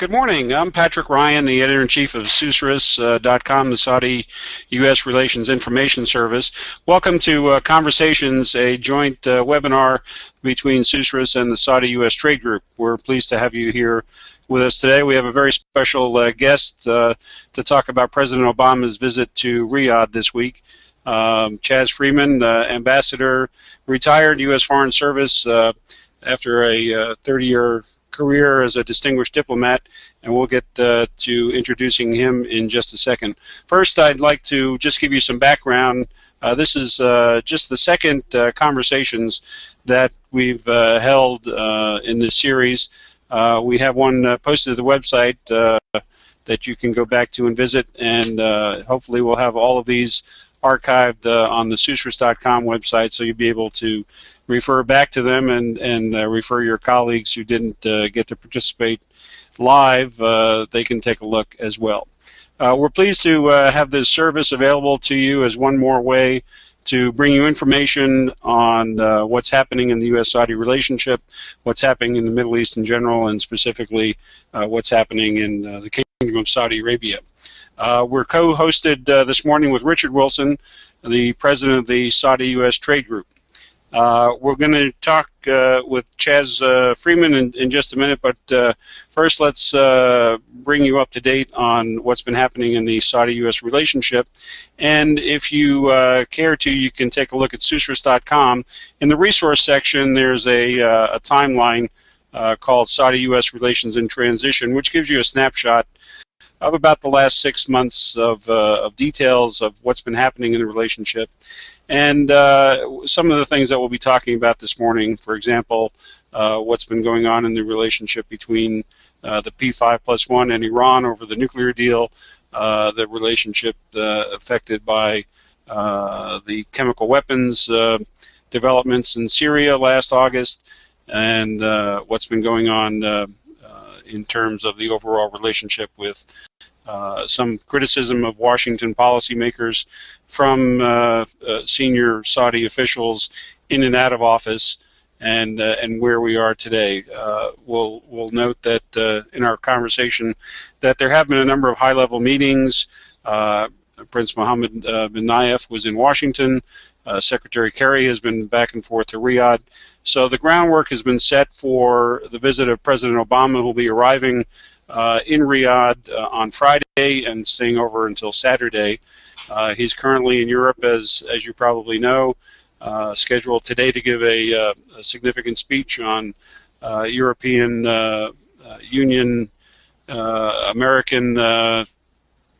Good morning. I'm Patrick Ryan, the editor-in-chief of SUSRIS.com, the Saudi-U.S. Relations Information Service. Welcome to Conversations, a joint webinar between SUSRIS and the Saudi-U.S. Trade Group. We're pleased to have you here with us today. We have a very special guest to talk about President Obama's visit to Riyadh this week. Chas Freeman, ambassador, retired U.S. Foreign Service after a 30-year career as a distinguished diplomat, and we'll get to introducing him in just a second. First, I'd like to just give you some background. This is just the second conversations that we've held in this series. We have one posted to the website that you can go back to and visit, and hopefully we'll have all of these archived on the SUSRIS.com website, so you'll be able to refer back to them and refer your colleagues who didn't get to participate live. They can take a look as well. We're pleased to have this service available to you as one more way to bring you information on what's happening in the U.S.-Saudi relationship, what's happening in the Middle East in general, and specifically what's happening in the Kingdom of Saudi Arabia. We're co-hosted this morning with Richard Wilson, the president of the Saudi-U.S. Trade Group. We're going to talk with Chas Freeman in just a minute, but first let's bring you up to date on what's been happening in the Saudi-U.S. relationship. And if you care to, you can take a look at SUSRIS.com. In the resource section, there's a timeline called Saudi-U.S. Relations in Transition, which gives you a snapshot of about the last 6 months of details of what's been happening in the relationship. And some of the things that we'll be talking about this morning, for example, what's been going on in the relationship between the P5+1 and Iran over the nuclear deal, the relationship affected by the chemical weapons developments in Syria last August, and what's been going on in terms of the overall relationship with some criticism of Washington policymakers from senior Saudi officials in and out of office, and where we are today. We'll note that in our conversation that there have been a number of high-level meetings. Prince Mohammed bin Nayef was in Washington. Secretary Kerry has been back and forth to Riyadh. So the groundwork has been set for the visit of President Obama, who will be arriving in Riyadh on Friday and staying over until Saturday. He's currently in Europe, as you probably know, scheduled today to give a significant speech on European Union American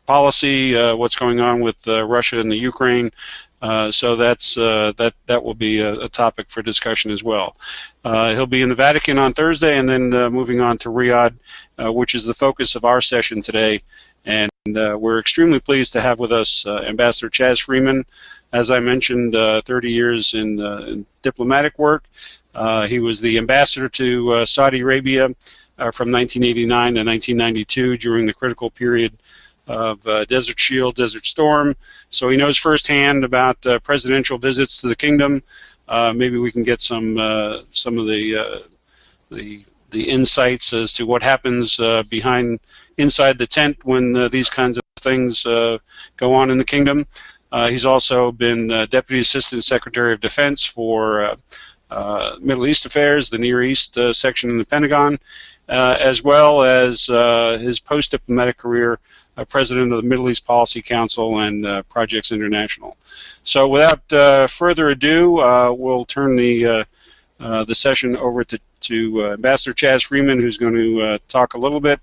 policy, what's going on with Russia and the Ukraine. So that will be a topic for discussion as well. He'll be in the Vatican on Thursday, and then moving on to Riyadh, which is the focus of our session today. And we're extremely pleased to have with us Ambassador Chas Freeman. As I mentioned, 30 years in diplomatic work. He was the ambassador to Saudi Arabia from 1989 to 1992 during the critical period of Desert Shield, Desert Storm. So he knows firsthand about presidential visits to the kingdom. Maybe we can get some of the insights as to what happens inside the tent when these kinds of things go on in the kingdom. He's also been Deputy Assistant Secretary of Defense for Middle East Affairs, the Near East section in the Pentagon, as well as his post-diplomatic career, President of the Middle East Policy Council and Projects International. So without further ado, we'll turn the session over to Ambassador Chas Freeman, who's going to talk a little bit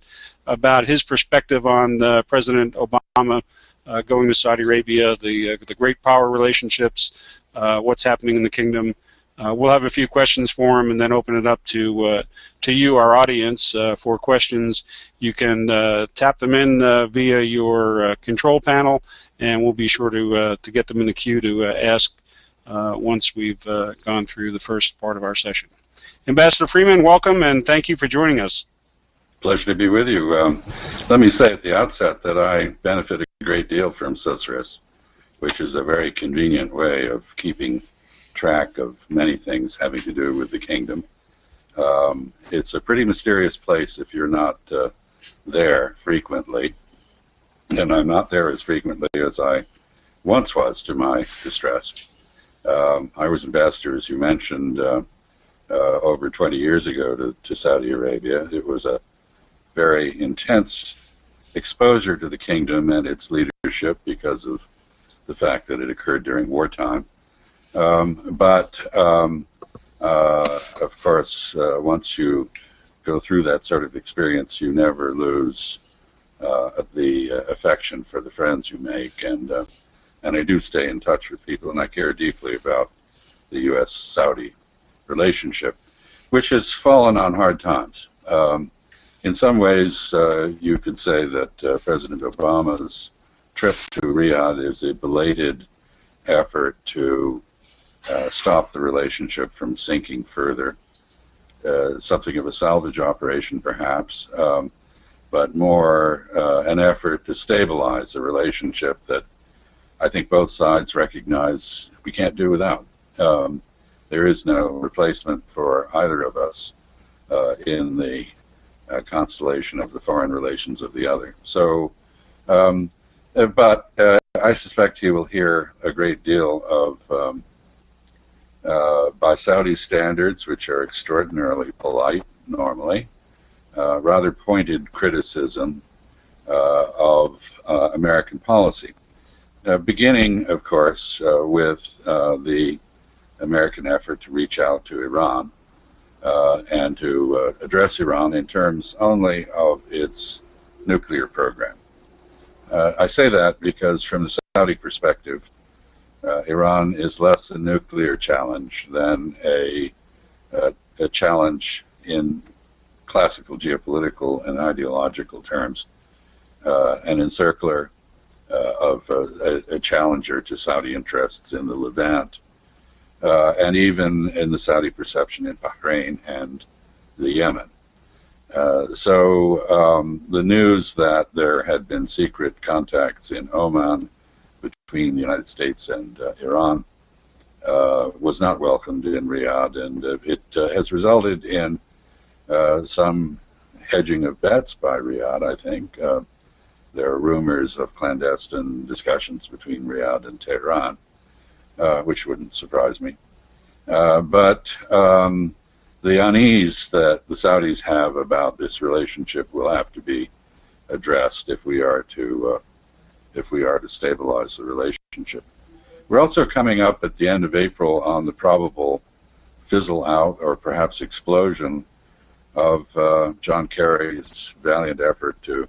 about his perspective on President Obama going to Saudi Arabia, the great power relationships, what's happening in the kingdom. We'll have a few questions for him and then open it up to you, our audience, for questions. You can tap them in via your control panel, and we'll be sure to get them in the queue to ask once we've gone through the first part of our session. Ambassador Freeman, welcome, and thank you for joining us. Pleasure to be with you. Let me say at the outset that I benefit a great deal from SUSRIS, which is a very convenient way of keeping track of many things having to do with the kingdom. It's a pretty mysterious place if you're not there frequently, and I'm not there as frequently as I once was, to my distress. I was ambassador, as you mentioned, over 20 years ago to Saudi Arabia. It was a very intense exposure to the kingdom and its leadership because of the fact that it occurred during wartime. But of course, once you go through that sort of experience, you never lose the affection for the friends you make, and I do stay in touch with people, and I care deeply about the U.S.-Saudi relationship, which has fallen on hard times. In some ways, you could say that President Obama's trip to Riyadh is a belated effort to stop the relationship from sinking further. Something of a salvage operation, perhaps, but more an effort to stabilize a relationship that I think both sides recognize we can't do without. There is no replacement for either of us in the constellation of the foreign relations of the other. So, but I suspect he will hear a great deal of, by Saudi standards, which are extraordinarily polite normally, rather pointed criticism of American policy. Beginning, of course, with the American effort to reach out to Iran and to address Iran in terms only of its nuclear program. I say that because from the Saudi perspective, Iran is less a nuclear challenge than a challenge in classical geopolitical and ideological terms, an encircler of a challenger to Saudi interests in the Levant, and even in the Saudi perception in Bahrain and the Yemen. So the news that there had been secret contacts in Oman between the United States and Iran was not welcomed in Riyadh, and it has resulted in some hedging of bets by Riyadh, I think. There are rumors of clandestine discussions between Riyadh and Tehran, which wouldn't surprise me. But the unease that the Saudis have about this relationship will have to be addressed if we are to stabilize the relationship. We're also coming up at the end of April on the probable fizzle out or perhaps explosion of John Kerry's valiant effort to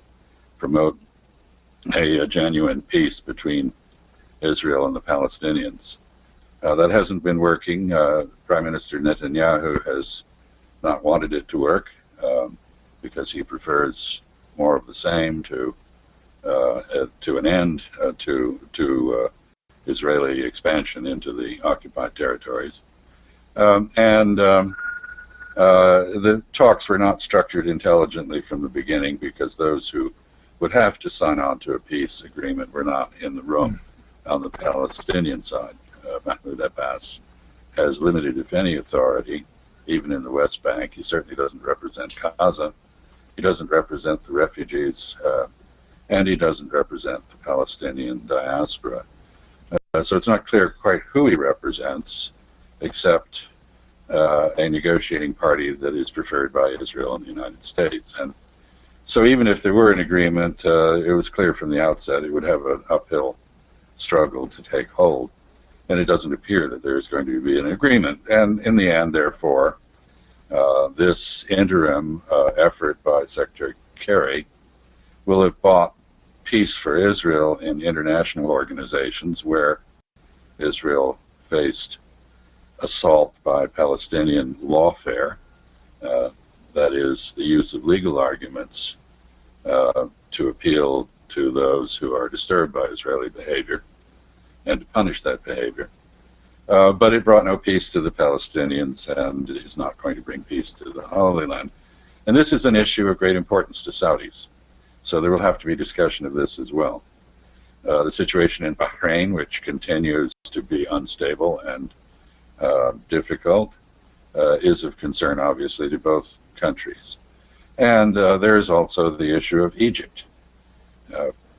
promote a genuine peace between Israel and the Palestinians. That hasn't been working. Prime Minister Netanyahu has not wanted it to work because he prefers more of the same to an end to Israeli expansion into the occupied territories. The talks were not structured intelligently from the beginning because those who would have to sign on to a peace agreement were not in the room on the Palestinian side. Mahmoud Abbas has limited, if any, authority, even in the West Bank. He certainly doesn't represent Gaza. He doesn't represent the refugees, and he doesn't represent the Palestinian diaspora. So it's not clear quite who he represents, except a negotiating party that is preferred by Israel and the United States. And so even if there were an agreement, it was clear from the outset it would have an uphill struggle to take hold. And it doesn't appear that there is going to be an agreement. And in the end, therefore, this interim effort by Secretary Kerry will have bought peace for Israel in international organizations where Israel faced assault by Palestinian lawfare, that is, the use of legal arguments to appeal to those who are disturbed by Israeli behavior and to punish that behavior. But it brought no peace to the Palestinians, and it is not going to bring peace to the Holy Land. And this is an issue of great importance to Saudis. So there will have to be discussion of this as well. The situation in Bahrain, which continues to be unstable and difficult, is of concern, obviously, to both countries. And there's also the issue of Egypt.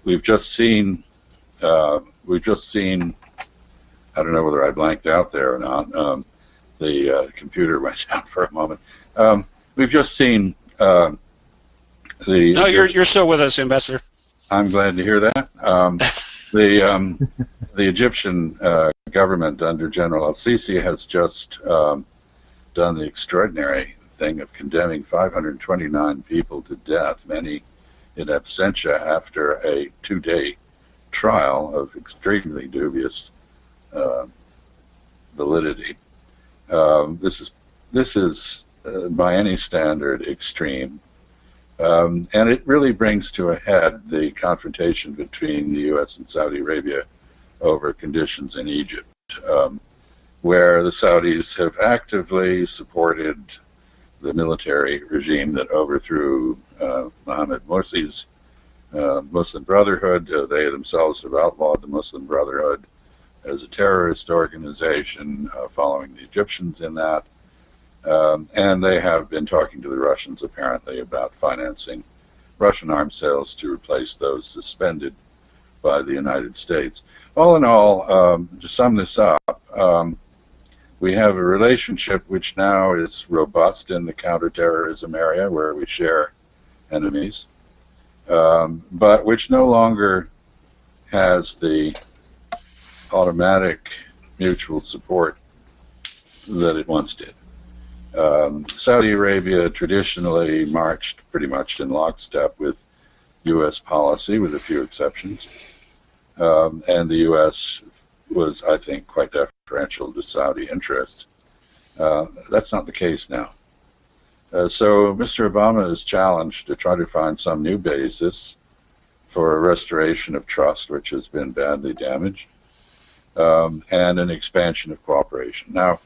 We've just seen, I don't know whether I blanked out there or not. The computer went down for a moment. We've just seen the... No, you're still with us, Ambassador. I'm glad to hear that. The Egyptian government under General al-Sisi has just done the extraordinary thing of condemning 529 people to death, many in absentia, after a 2-day trial of extremely dubious validity. This is by any standard extreme, and it really brings to a head the confrontation between the U.S. and Saudi Arabia over conditions in Egypt, where the Saudis have actively supported the military regime that overthrew Mohammed Morsi's Muslim Brotherhood. They themselves have outlawed the Muslim Brotherhood as a terrorist organization, following the Egyptians in that. And they have been talking to the Russians, apparently, about financing Russian arms sales to replace those suspended by the United States. All in all, to sum this up, we have a relationship which now is robust in the counterterrorism area, where we share enemies, but which no longer has the automatic mutual support that it once did. Saudi Arabia traditionally marched pretty much in lockstep with U.S. policy, with a few exceptions, and the U.S. was, I think, quite deferential to Saudi interests. That's not the case now. So Mr. Obama is challenged to try to find some new basis for a restoration of trust, which has been badly damaged, and an expansion of cooperation. Now,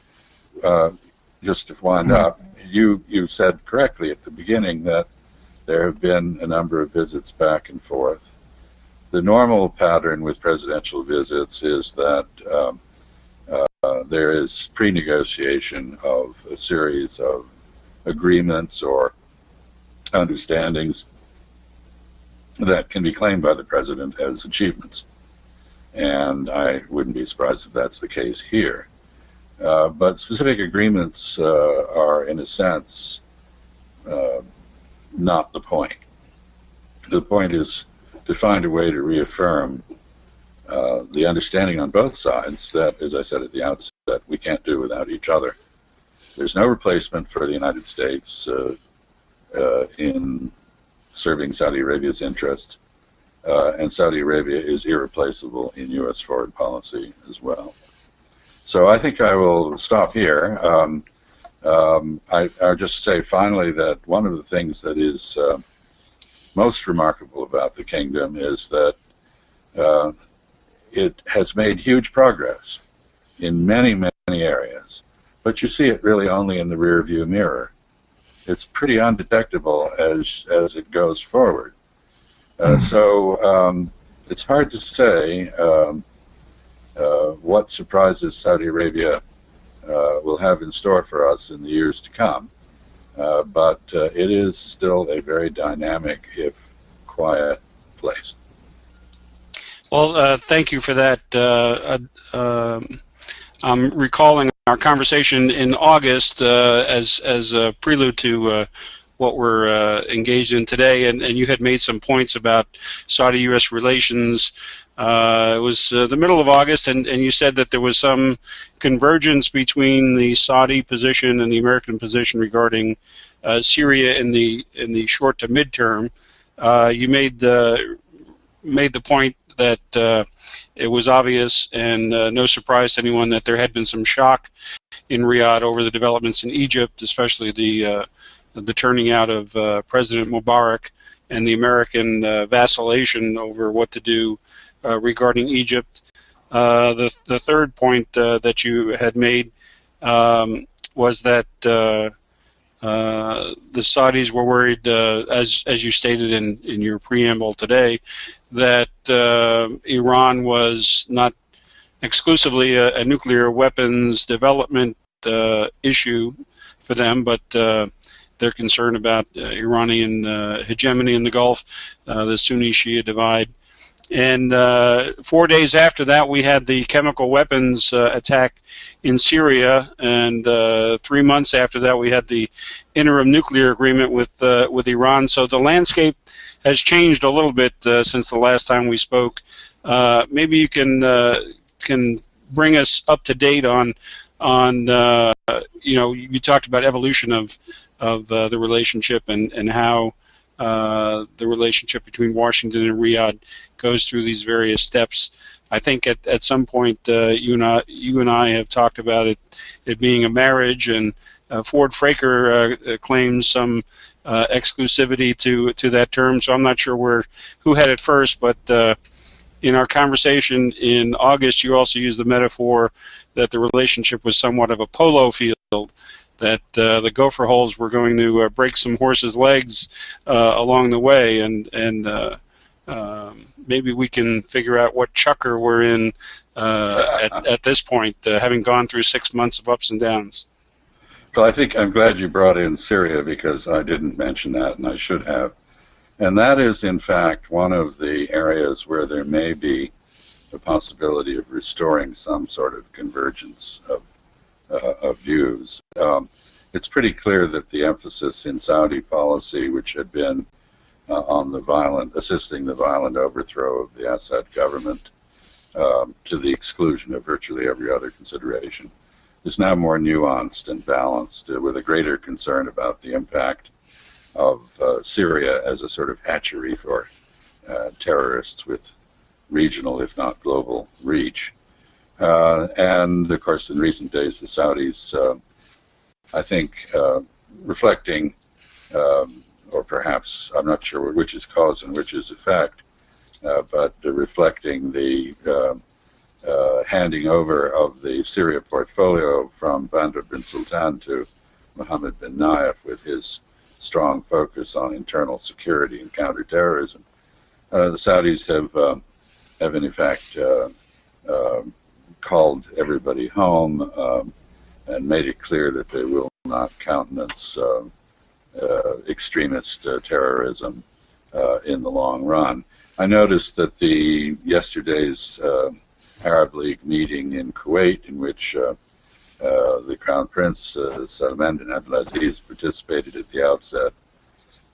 just to wind up, you said correctly at the beginning that there have been a number of visits back and forth. The normal pattern with presidential visits is that there is pre-negotiation of a series of agreements or understandings that can be claimed by the president as achievements. And I wouldn't be surprised if that's the case here. But specific agreements are, in a sense, not the point. The point is to find a way to reaffirm the understanding on both sides that, as I said at the outset, we can't do without each other. There's no replacement for the United States in serving Saudi Arabia's interests, and Saudi Arabia is irreplaceable in U.S. foreign policy as well. So I think I will stop here. I'll just say finally that one of the things that is most remarkable about the kingdom is that it has made huge progress in many, many areas, but you see it really only in the rear view mirror. It's pretty undetectable as it goes forward. So it's hard to say what surprises Saudi Arabia will have in store for us in the years to come. But it is still a very dynamic, if quiet, place. Well, thank you for that. I'm recalling our conversation in August as a prelude to what we're engaged in today, and you had made some points about Saudi-U.S. relations. It was the middle of August, and you said that there was some convergence between the Saudi position and the American position regarding Syria in the short to midterm. You made the point that it was obvious and no surprise to anyone that there had been some shock in Riyadh over the developments in Egypt, especially the turning out of President Mubarak and the American vacillation over what to do regarding Egypt. The third point that you had made was that the Saudis were worried, as you stated in your preamble today, that Iran was not exclusively a nuclear weapons development issue for them, but their concern about Iranian hegemony in the Gulf, the Sunni-Shia divide. And 4 days after that, we had the chemical weapons attack in Syria, and 3 months after that, we had the interim nuclear agreement with Iran. So the landscape has changed a little bit since the last time we spoke. Maybe you can bring us up to date on you talked about evolution of the relationship and how the relationship between Washington and Riyadh goes through these various steps. I think at some point you and I have talked about it being a marriage, and Ford Fraker claims some exclusivity to that term. So I'm not sure who had it first, but in our conversation in August, you also used the metaphor that the relationship was somewhat of a polo field, that the gopher holes were going to break some horses' legs along the way, and maybe we can figure out what chukker we're in at this point, having gone through 6 months of ups and downs. Well, I think I'm glad you brought in Syria, because I didn't mention that, and I should have. And that is, in fact, one of the areas where there may be the possibility of restoring some sort of convergence of views. It's pretty clear that the emphasis in Saudi policy, which had been on assisting the violent overthrow of the Assad government to the exclusion of virtually every other consideration, is now more nuanced and balanced, with a greater concern about the impact of Syria as a sort of hatchery for terrorists with regional, if not global, reach. And, of course, in recent days, the Saudis, I think, reflecting, or perhaps, I'm not sure which is cause and which is effect, but reflecting the handing over of the Syria portfolio from Bandar bin Sultan to Mohammed bin Nayef, with his strong focus on internal security and counterterrorism. The Saudis have in effect called everybody home and made it clear that they will not countenance extremist terrorism in the long run. I noticed that yesterday's Arab League meeting in Kuwait, in which the Crown Prince Salman bin Abdulaziz participated at the outset,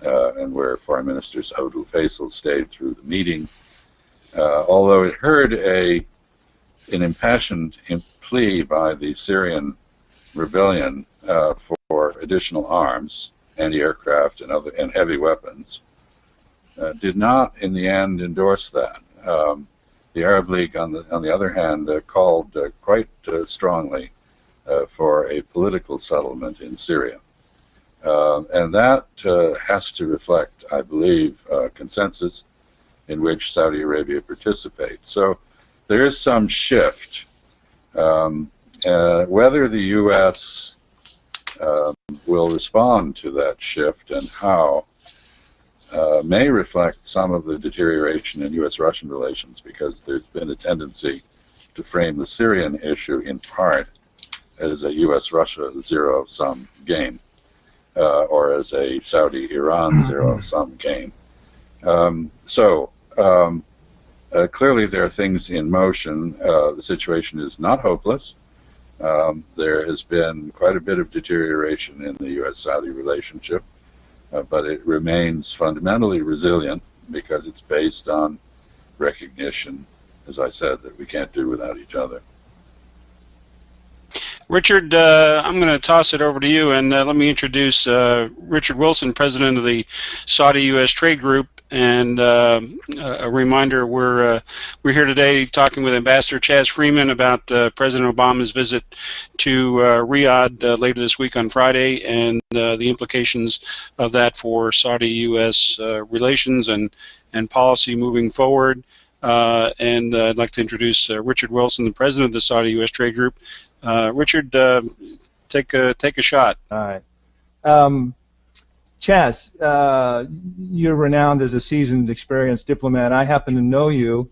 and where Foreign Minister Saud stayed through the meeting, although it heard an impassioned plea by the Syrian rebellion for additional arms, anti-aircraft and heavy weapons, did not in the end endorse that. The Arab League, on the other hand, called quite strongly for a political settlement in Syria. And that has to reflect, I believe, consensus in which Saudi Arabia participates. So there is some shift. Whether the U.S. will respond to that shift and how may reflect some of the deterioration in U.S.-Russian relations, because there's been a tendency to frame the Syrian issue in part as a U.S.-Russia zero-sum game, or as a Saudi-Iran zero-sum game. Clearly there are things in motion. The situation is not hopeless. There has been quite a bit of deterioration in the U.S.-Saudi relationship, but it remains fundamentally resilient because it's based on recognition, as I said, that we can't do without each other. Richard, I'm going to toss it over to you, and let me introduce Richard Wilson, president of the Saudi-U.S. Trade Group. And a reminder, we're here today talking with Ambassador Chas Freeman about President Obama's visit to Riyadh later this week on Friday, and the implications of that for Saudi-U.S. relations and policy moving forward. And I'd like to introduce Richard Wilson, the president of the Saudi-U.S. Trade Group. Richard, take a shot. All right. Chas, you're renowned as a seasoned, experienced diplomat. I happen to know you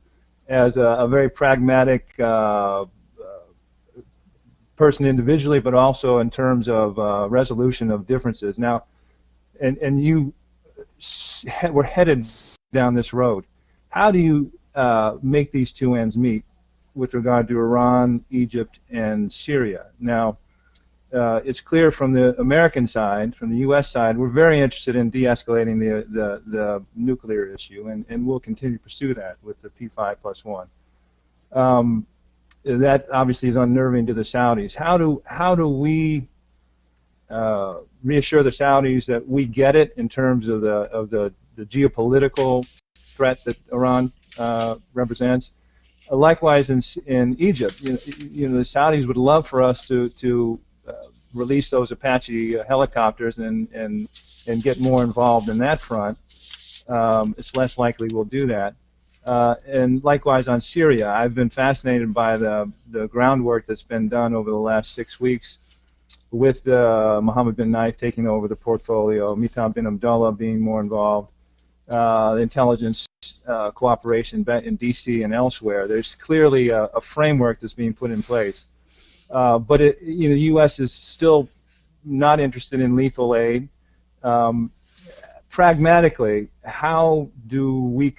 as a very pragmatic person individually, but also in terms of resolution of differences. Now, and you were headed down this road. How do you make these two ends meet with regard to Iran, Egypt, and Syria? Now, it's clear from the American side, from the U.S. side, we're very interested in de-escalating the nuclear issue, and we'll continue to pursue that with the P5+1. That obviously is unnerving to the Saudis. How do we reassure the Saudis that we get it in terms of the geopolitical threat that Iran represents? Likewise, in Egypt, the Saudis would love for us to release those Apache helicopters and get more involved in that front. It's less likely we'll do that. And likewise on Syria, I've been fascinated by the groundwork that's been done over the last 6 weeks with Mohammed bin Naif taking over the portfolio, Mitab bin Abdullah being more involved, intelligence cooperation in D.C. and elsewhere. There's clearly a framework that's being put in place. But the U.S. is still not interested in lethal aid. Pragmatically, how do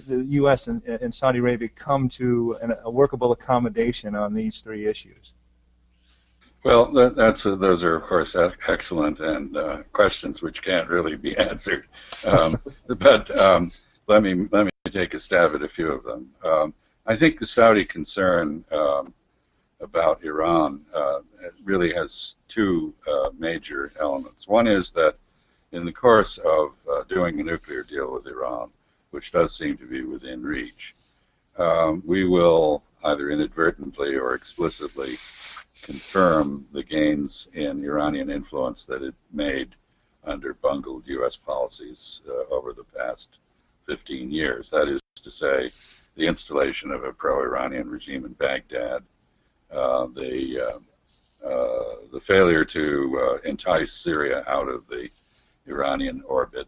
the U.S. and Saudi Arabia come to a workable accommodation on these three issues? Well, those are, of course, excellent and questions which can't really be answered. But let me take a stab at a few of them. I think the Saudi concern about Iran really has two major elements. One is that in the course of doing a nuclear deal with Iran, which does seem to be within reach, we will either inadvertently or explicitly confirm the gains in Iranian influence that it made under bungled U.S. policies over the past 15 years. That is to say, the installation of a pro-Iranian regime in Baghdad, the failure to entice Syria out of the Iranian orbit,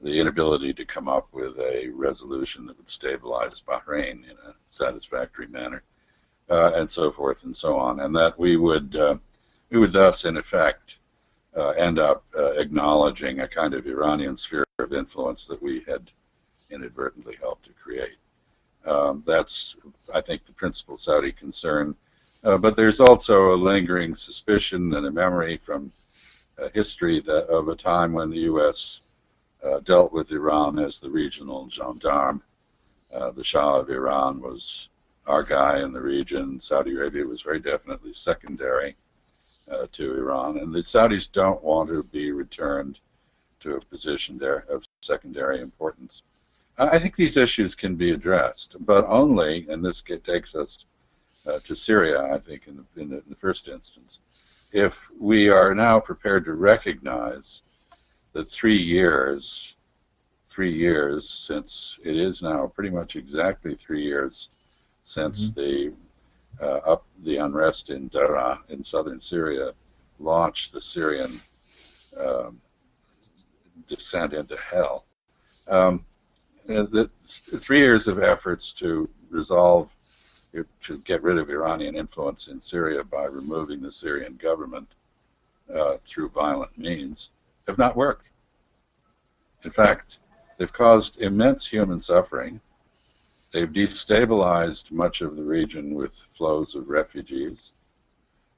the inability to come up with a resolution that would stabilize Bahrain in a satisfactory manner, and so forth and so on, and that we would thus, in effect, end up acknowledging a kind of Iranian sphere of influence that we had inadvertently helped to create. That's, I think, the principal Saudi concern. But there's also a lingering suspicion and a memory from history of a time when the U.S. Dealt with Iran as the regional gendarme. The Shah of Iran was our guy in the region. Saudi Arabia was very definitely secondary to Iran. And the Saudis don't want to be returned to a position there of secondary importance. I think these issues can be addressed, but only, and this takes us to Syria, I think, in the first instance, if we are now prepared to recognize that 3 years since it is now pretty much exactly 3 years since the unrest in Daraa in southern Syria launched the Syrian descent into hell. The 3 years of efforts to get rid of Iranian influence in Syria by removing the Syrian government through violent means have not worked. In fact, they've caused immense human suffering. They've destabilized much of the region with flows of refugees.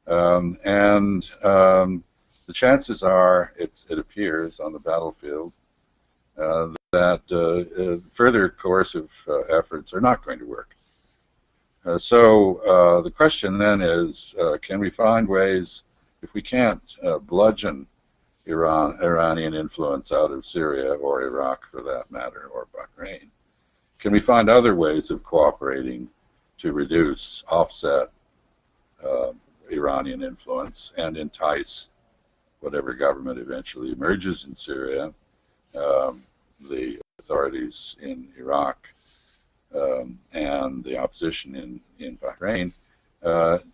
And the chances are, it appears on the battlefield, that further coercive efforts are not going to work. So the question then is, can we find ways, if we can't bludgeon Iranian influence out of Syria or Iraq for that matter, or Bahrain, can we find other ways of cooperating to reduce, offset Iranian influence and entice whatever government eventually emerges in Syria, the authorities in Iraq, and the opposition in Bahrain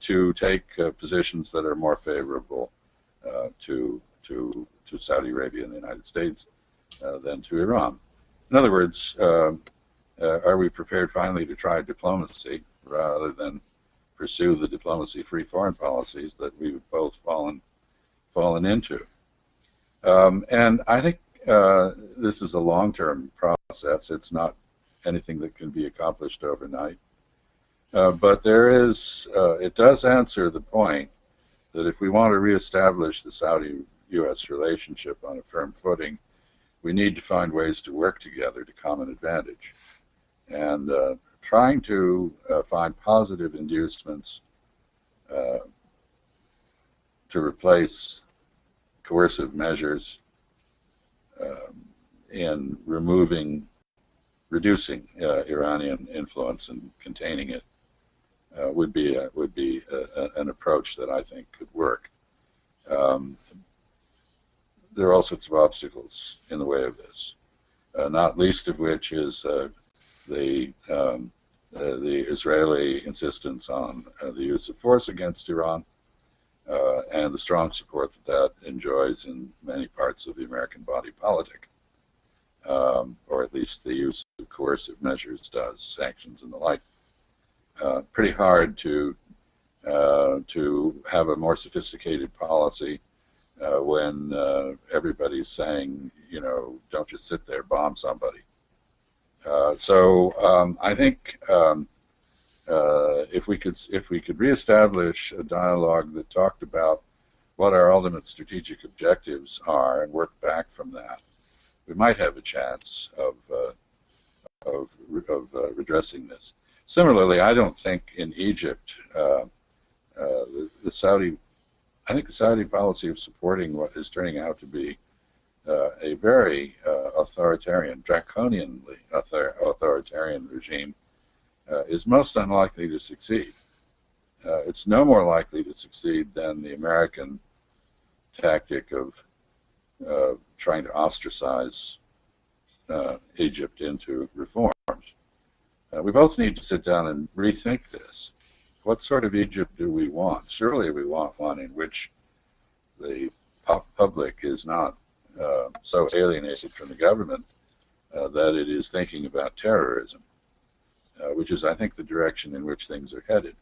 to take positions that are more favorable to Saudi Arabia and the United States than to Iran. In other words, are we prepared finally to try diplomacy rather than pursue the diplomacy-free foreign policies that we've both fallen fallen into. And I think this is a long-term process. It's not anything that can be accomplished overnight. But there is, it does answer the point that if we want to reestablish the Saudi-U.S. relationship on a firm footing, we need to find ways to work together to common advantage. And trying to find positive inducements to replace coercive measures in reducing Iranian influence and containing it would be an approach that I think could work. There are all sorts of obstacles in the way of this, not least of which is the Israeli insistence on the use of force against Iran, and the strong support that enjoys in many parts of the American body politic, or at least the use of coercive measures does, sanctions and the like. Pretty hard to have a more sophisticated policy when everybody's saying, you know, don't just sit there, bomb somebody. So I think if we could reestablish a dialogue that talked about what our ultimate strategic objectives are and work back from that, we might have a chance of redressing this. Similarly, I don't think in Egypt I think the Saudi policy of supporting what is turning out to be a very authoritarian, draconianly authoritarian regime is most unlikely to succeed. It's no more likely to succeed than the American tactic of trying to ostracize Egypt into reforms. We both need to sit down and rethink this. What sort of Egypt do we want? Surely we want one in which the public is not so alienated from the government that it is thinking about terrorism, which is, I think, the direction in which things are headed.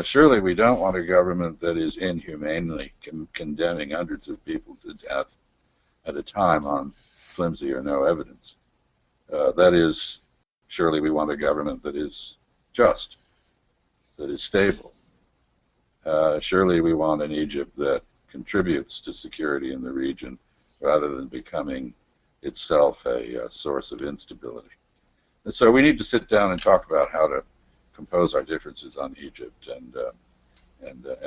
Surely we don't want a government that is inhumanely condemning hundreds of people to death at a time on flimsy or no evidence. That is, surely we want a government that is just, that is stable. Surely we want an Egypt that contributes to security in the region rather than becoming itself a source of instability. And so we need to sit down and talk about how to compose our differences on Egypt and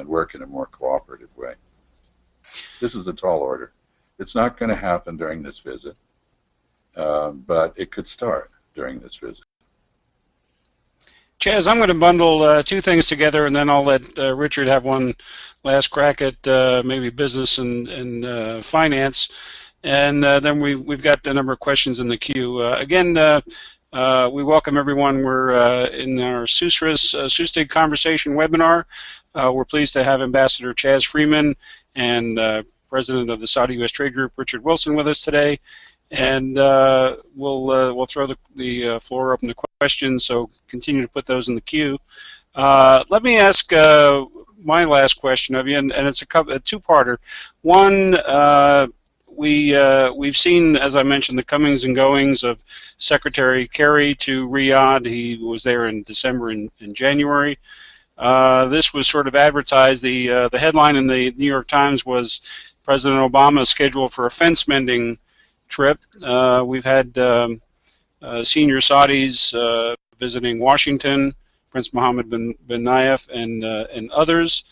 work in a more cooperative way. This is a tall order. It's not going to happen during this visit, but it could start during this visit. Chas, I'm going to bundle two things together, and then I'll let Richard have one last crack at maybe business and finance, and then we've got a number of questions in the queue. Again, we welcome everyone. We're in our SUSRIS Conversation webinar. We're pleased to have Ambassador Chas Freeman and President of the Saudi-U.S. Trade Group, Richard Wilson, with us today. And we'll throw the floor open to questions, so continue to put those in the queue. Let me ask my last question of you, and it's a two-parter. One, we've seen, as I mentioned, the comings and goings of Secretary Kerry to Riyadh. He was there in December and January. This was sort of advertised. The headline in the New York Times was President Obama scheduled for a fence mending trip. We've had senior Saudis visiting Washington, Prince Mohammed bin Nayef, and others.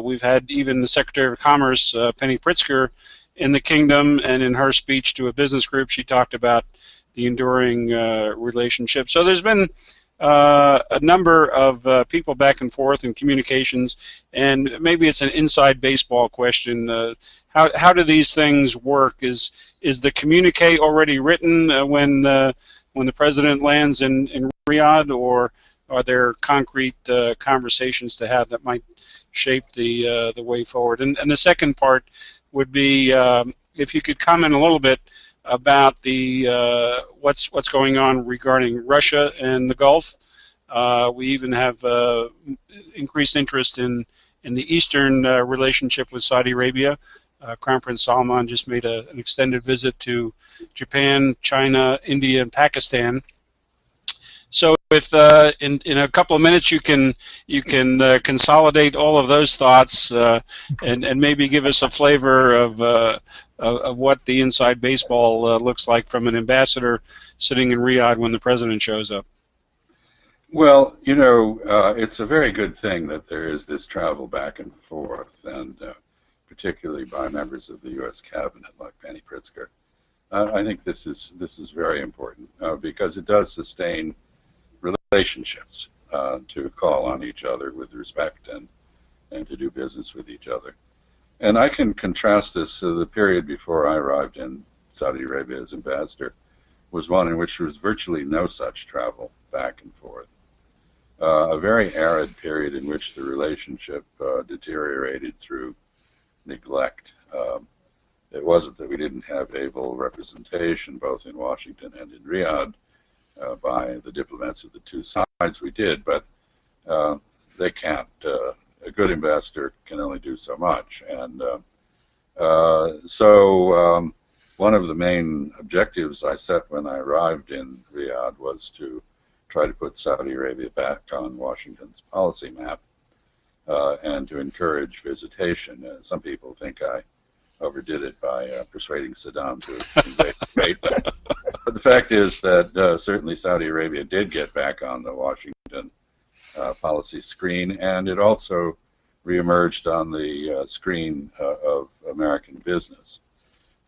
We've had even the Secretary of Commerce, Penny Pritzker, in the kingdom, and in her speech to a business group, she talked about the enduring relationship. So there's been a number of people back and forth in communications, and maybe it's an inside baseball question. How do these things work? Is the communique already written when the president lands in Riyadh, or are there concrete conversations to have that might shape the way forward? And the second part would be if you could comment a little bit about the what's going on regarding Russia and the Gulf. We even have increased interest in the eastern relationship with Saudi Arabia. Crown Prince Salman just made an extended visit to Japan, China, India, and Pakistan. So if in a couple of minutes you can consolidate all of those thoughts and maybe give us a flavor of what the inside baseball looks like from an ambassador sitting in Riyadh when the president shows up. Well, you know, it's a very good thing that there is this travel back and forth, and particularly by members of the U.S. cabinet like Penny Pritzker. I think this is very important because it does sustain relationships to call on each other with respect and to do business with each other. And I can contrast this to the period before I arrived in Saudi Arabia as ambassador was one in which there was virtually no such travel back and forth. A very arid period in which the relationship deteriorated through neglect. It wasn't that we didn't have able representation both in Washington and in Riyadh by the diplomats of the two sides. We did, but they can't. A good ambassador can only do so much. And so one of the main objectives I set when I arrived in Riyadh was to try to put Saudi Arabia back on Washington's policy map and to encourage visitation. Some people think I overdid it by persuading Saddam to invade Kuwait, but the fact is that certainly Saudi Arabia did get back on the Washington policy screen, and it also reemerged on the screen of American business.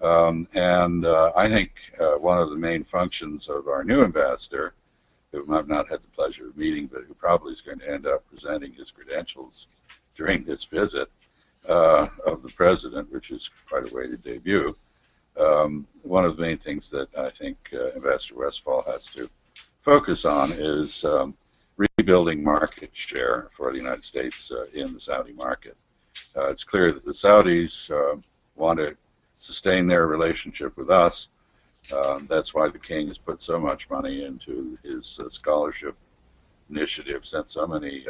And I think one of the main functions of our new ambassador, whom I've not had the pleasure of meeting, but who probably is going to end up presenting his credentials during this visit of the president, which is quite a way to debut. One of the main things that I think Ambassador Westphal has to focus on is rebuilding market share for the United States in the Saudi market. It's clear that the Saudis want to sustain their relationship with us. That's why the king has put so much money into his scholarship initiative, sent so many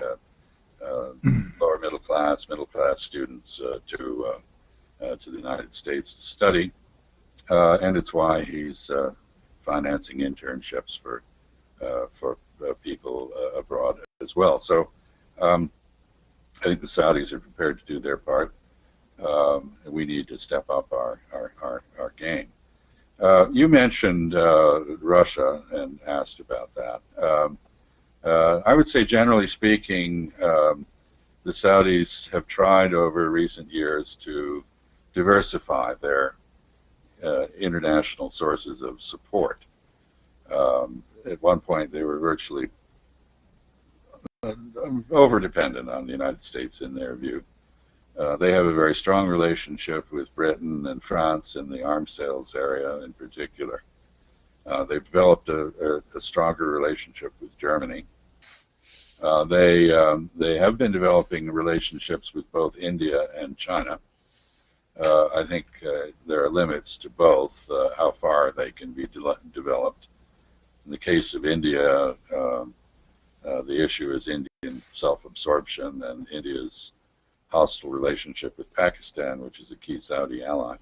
lower middle class students to the United States to study, and it's why he's financing internships for people abroad as well. So I think the Saudis are prepared to do their part. We need to step up our game. You mentioned Russia and asked about that. I would say, generally speaking, the Saudis have tried over recent years to diversify their international sources of support. At one point, they were virtually over-dependent on the United States in their view. They have a very strong relationship with Britain and France in the arms sales area in particular. They've developed a stronger relationship with Germany. They have been developing relationships with both India and China. I think there are limits to both, how far they can be developed. In the case of India, the issue is Indian self-absorption and India's hostile relationship with Pakistan, which is a key Saudi ally.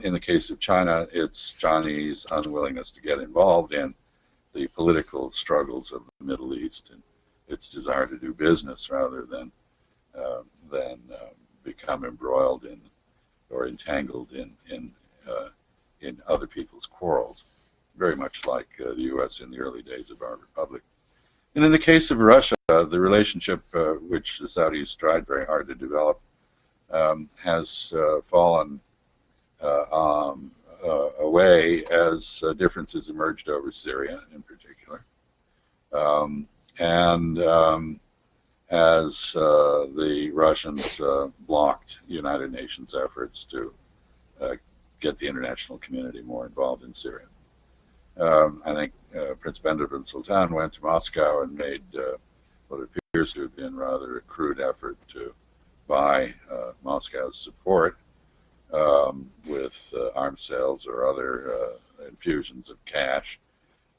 In the case of China, it's Chinese unwillingness to get involved in the political struggles of the Middle East and its desire to do business rather than become embroiled in or entangled in other people's quarrels, very much like the U.S. in the early days of our republic. And in the case of Russia, the relationship which the Saudis tried very hard to develop has fallen away as differences emerged over Syria in particular. And as the Russians blocked United Nations efforts to get the international community more involved in Syria. I think Prince Benjamin Sultan went to Moscow and made what appears to have been rather a crude effort to buy Moscow's support with arms sales or other infusions of cash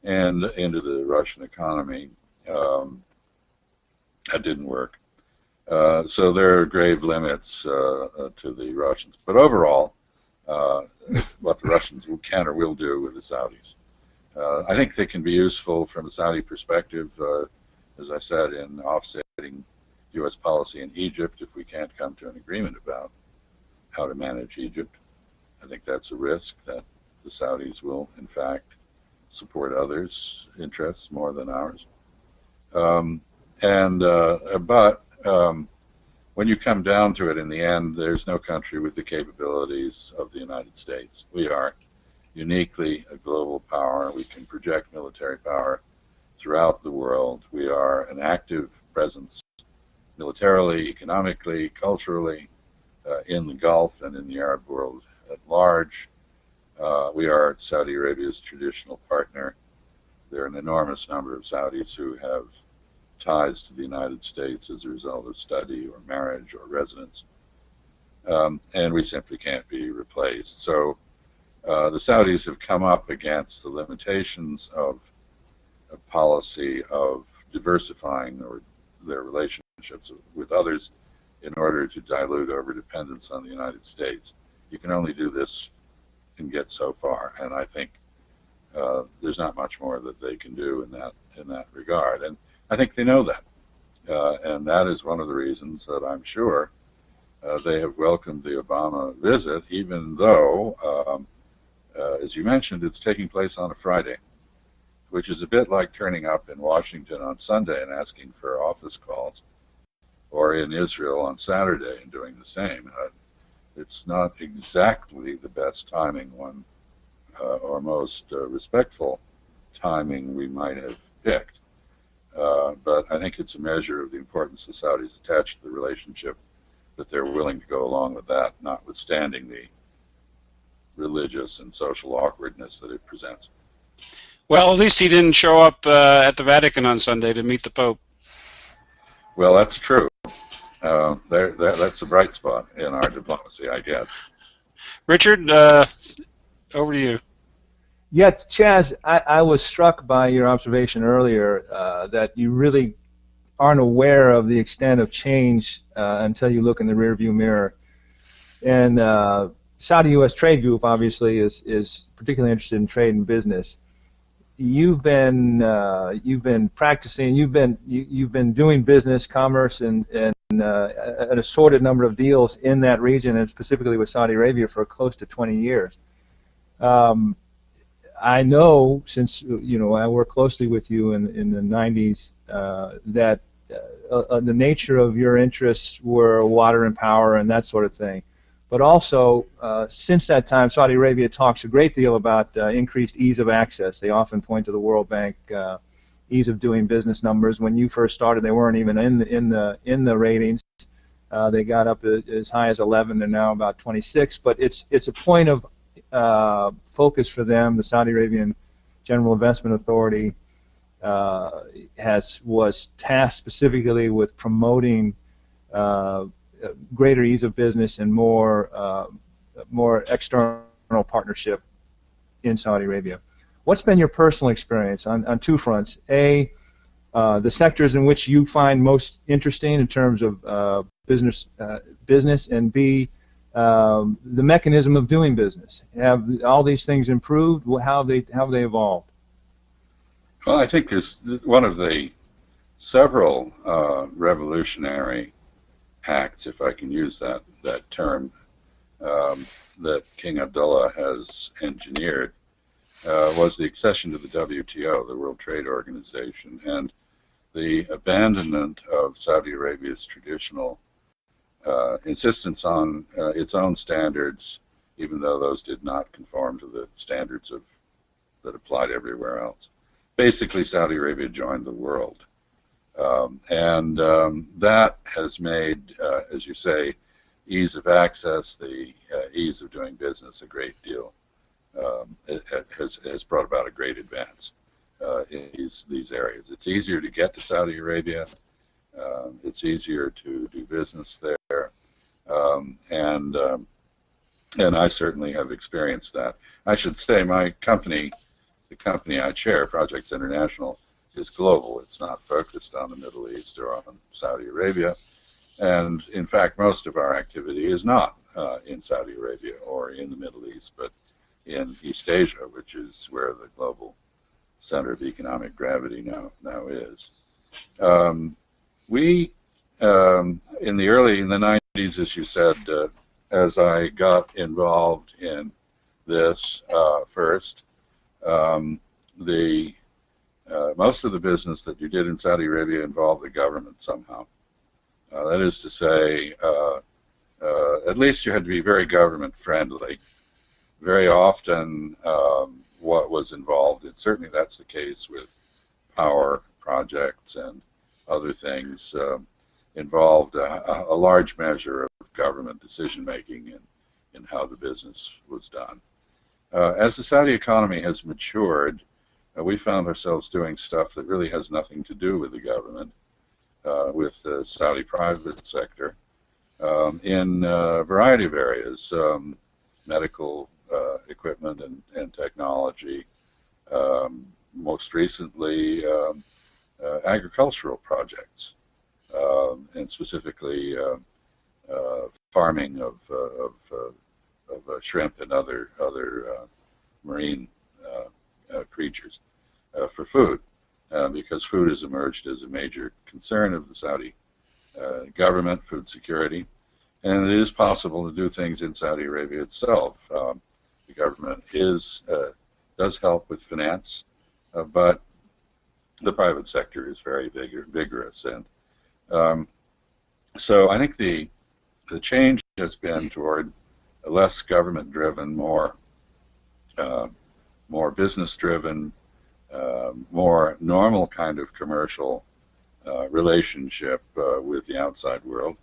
and into the Russian economy. That didn't work. So there are grave limits to the Russians. But overall, what the Russians can or will do with the Saudis. I think they can be useful from a Saudi perspective, as I said, in offsetting U.S. policy in Egypt if we can't come to an agreement about how to manage Egypt. I think that's a risk that the Saudis will, in fact, support others' interests more than ours. But when you come down to it, in the end, there's no country with the capabilities of the United States. We are uniquely a global power. We can project military power throughout the world. We are an active presence militarily, economically, culturally, in the Gulf and in the Arab world at large. We are Saudi Arabia's traditional partner. There are an enormous number of Saudis who have ties to the United States as a result of study or marriage or residence. And we simply can't be replaced. So the Saudis have come up against the limitations of a policy of diversifying their relationships with others in order to dilute over dependence on the United States. You can only do this and get so far, and I think there's not much more that they can do in that regard. And I think they know that, and that is one of the reasons that I'm sure they have welcomed the Obama visit, even though, as you mentioned, it's taking place on a Friday, which is a bit like turning up in Washington on Sunday and asking for office calls, or in Israel on Saturday and doing the same. It's not exactly the best timing or most respectful timing we might have picked. But I think it's a measure of the importance the Saudis attach to the relationship, that they're willing to go along with that, notwithstanding the religious and social awkwardness that it presents. Well, at least he didn't show up at the Vatican on Sunday to meet the Pope. Well, that's true. That's a bright spot in our diplomacy, I guess. Richard, over to you. Yeah, Chas, I was struck by your observation earlier that you really aren't aware of the extent of change until you look in the rearview mirror. And Saudi-U.S. Trade Group obviously is particularly interested in trade and business. You've been practicing. You've been doing business, commerce, and an assorted number of deals in that region, and specifically with Saudi Arabia, for close to 20 years. I know, since I worked closely with you in the 90s, that the nature of your interests were water and power and that sort of thing. But also, since that time, Saudi Arabia talks a great deal about increased ease of access. They often point to the World Bank ease of doing business numbers. When you first started, they weren't even in the ratings. They got up as high as 11. They're now about 26. But it's a point of focus for them. The Saudi Arabian General Investment Authority was tasked specifically with promoting greater ease of business and more external partnership in Saudi Arabia. What's been your personal experience on two fronts? A, the sectors in which you find most interesting in terms of business, and B, the mechanism of doing business. Have all these things improved? How have they evolved? Well, I think there's one of the several revolutionary acts, if I can use that term, that King Abdullah has engineered, was the accession to the WTO, the World Trade Organization, and the abandonment of Saudi Arabia's traditional insistence on its own standards, even though those did not conform to the standards that applied everywhere else. Basically, Saudi Arabia joined the world. That has made, as you say, ease of access, the ease of doing business a great deal. It has brought about a great advance in these areas. It's easier to get to Saudi Arabia. It's easier to do business there. And I certainly have experienced that. I should say my company, the company I chair, Projects International, is global. It's not focused on the Middle East or on Saudi Arabia. And in fact, most of our activity is not in Saudi Arabia or in the Middle East, but in East Asia, which is where the global center of economic gravity now is. We in the 90s, as you said, as I got involved in this first, most of the business that you did in Saudi Arabia involved the government somehow. That is to say, at least you had to be very government friendly. Very often, what was involved, and certainly that's the case with power projects and other things, involved a large measure of government decision making in how the business was done. As the Saudi economy has matured, we found ourselves doing stuff that really has nothing to do with the government, with the Saudi private sector, in a variety of areas, medical equipment and technology, most recently agricultural projects, and specifically farming of shrimp and other marine creatures for food, because food has emerged as a major concern of the Saudi government, food security, and it is possible to do things in Saudi Arabia itself. The government does help with finance, but the private sector is very vigorous, and so I think the change has been toward a less government-driven, more business-driven, more normal kind of commercial relationship with the outside world.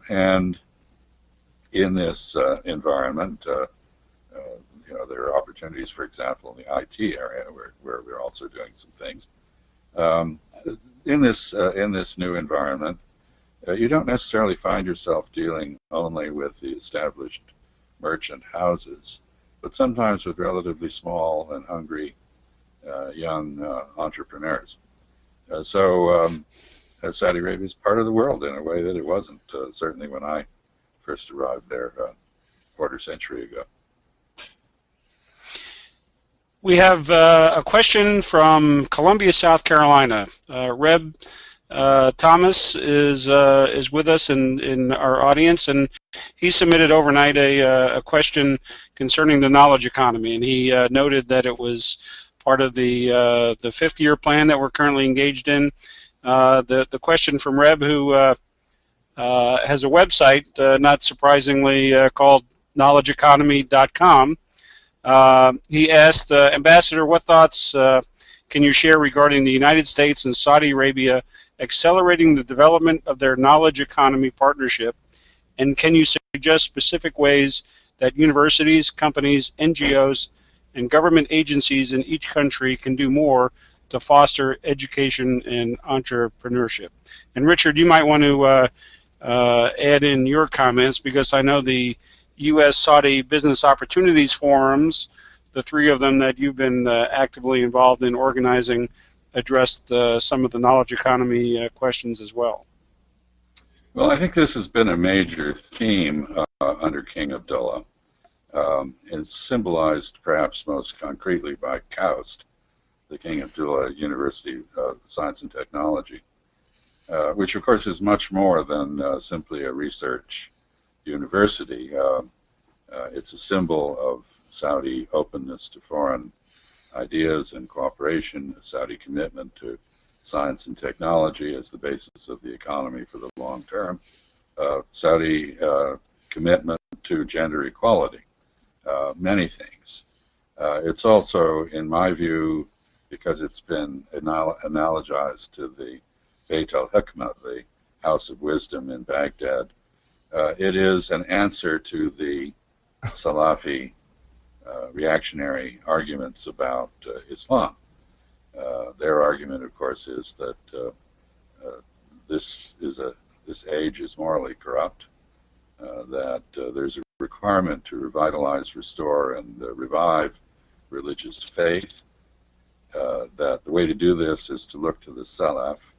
And in this environment, there are opportunities, for example, in the IT area where we're also doing some things. In this new environment, you don't necessarily find yourself dealing only with the established merchant houses, but sometimes with relatively small and hungry young entrepreneurs. So Saudi Arabia is part of the world in a way that it wasn't, certainly when I first arrived there a quarter century ago. We have a question from Columbia, South Carolina. Reb Thomas is with us in our audience, and he submitted overnight a question concerning the knowledge economy, and he noted that it was part of the fifth-year plan that we're currently engaged in. The question from Reb, who has a website, not surprisingly, called knowledgeeconomy.com. He asked, Ambassador, what thoughts can you share regarding the United States and Saudi Arabia accelerating the development of their knowledge economy partnership? And can you suggest specific ways that universities, companies, NGOs, and government agencies in each country can do more to foster education and entrepreneurship? And Richard, you might want to add in your comments, because I know the U.S.-Saudi Business Opportunities Forums, the three of them that you've been actively involved in organizing, addressed some of the knowledge economy questions as well. Well, I think this has been a major theme under King Abdullah. It's symbolized perhaps most concretely by KAUST, the King Abdullah University of Science and Technology, which of course is much more than simply a research university. It's a symbol of Saudi openness to foreign ideas and cooperation, a Saudi commitment to science and technology as the basis of the economy for the long term, Saudi commitment to gender equality, many things. It's also, in my view, because it's been analogized to the Beit al-Hikmah, the House of Wisdom in Baghdad, it is an answer to the Salafi reactionary arguments about Islam. Their argument, of course, is that this age is morally corrupt, that there's a requirement to revitalize, restore, and revive religious faith, that the way to do this is to look to the Salaf,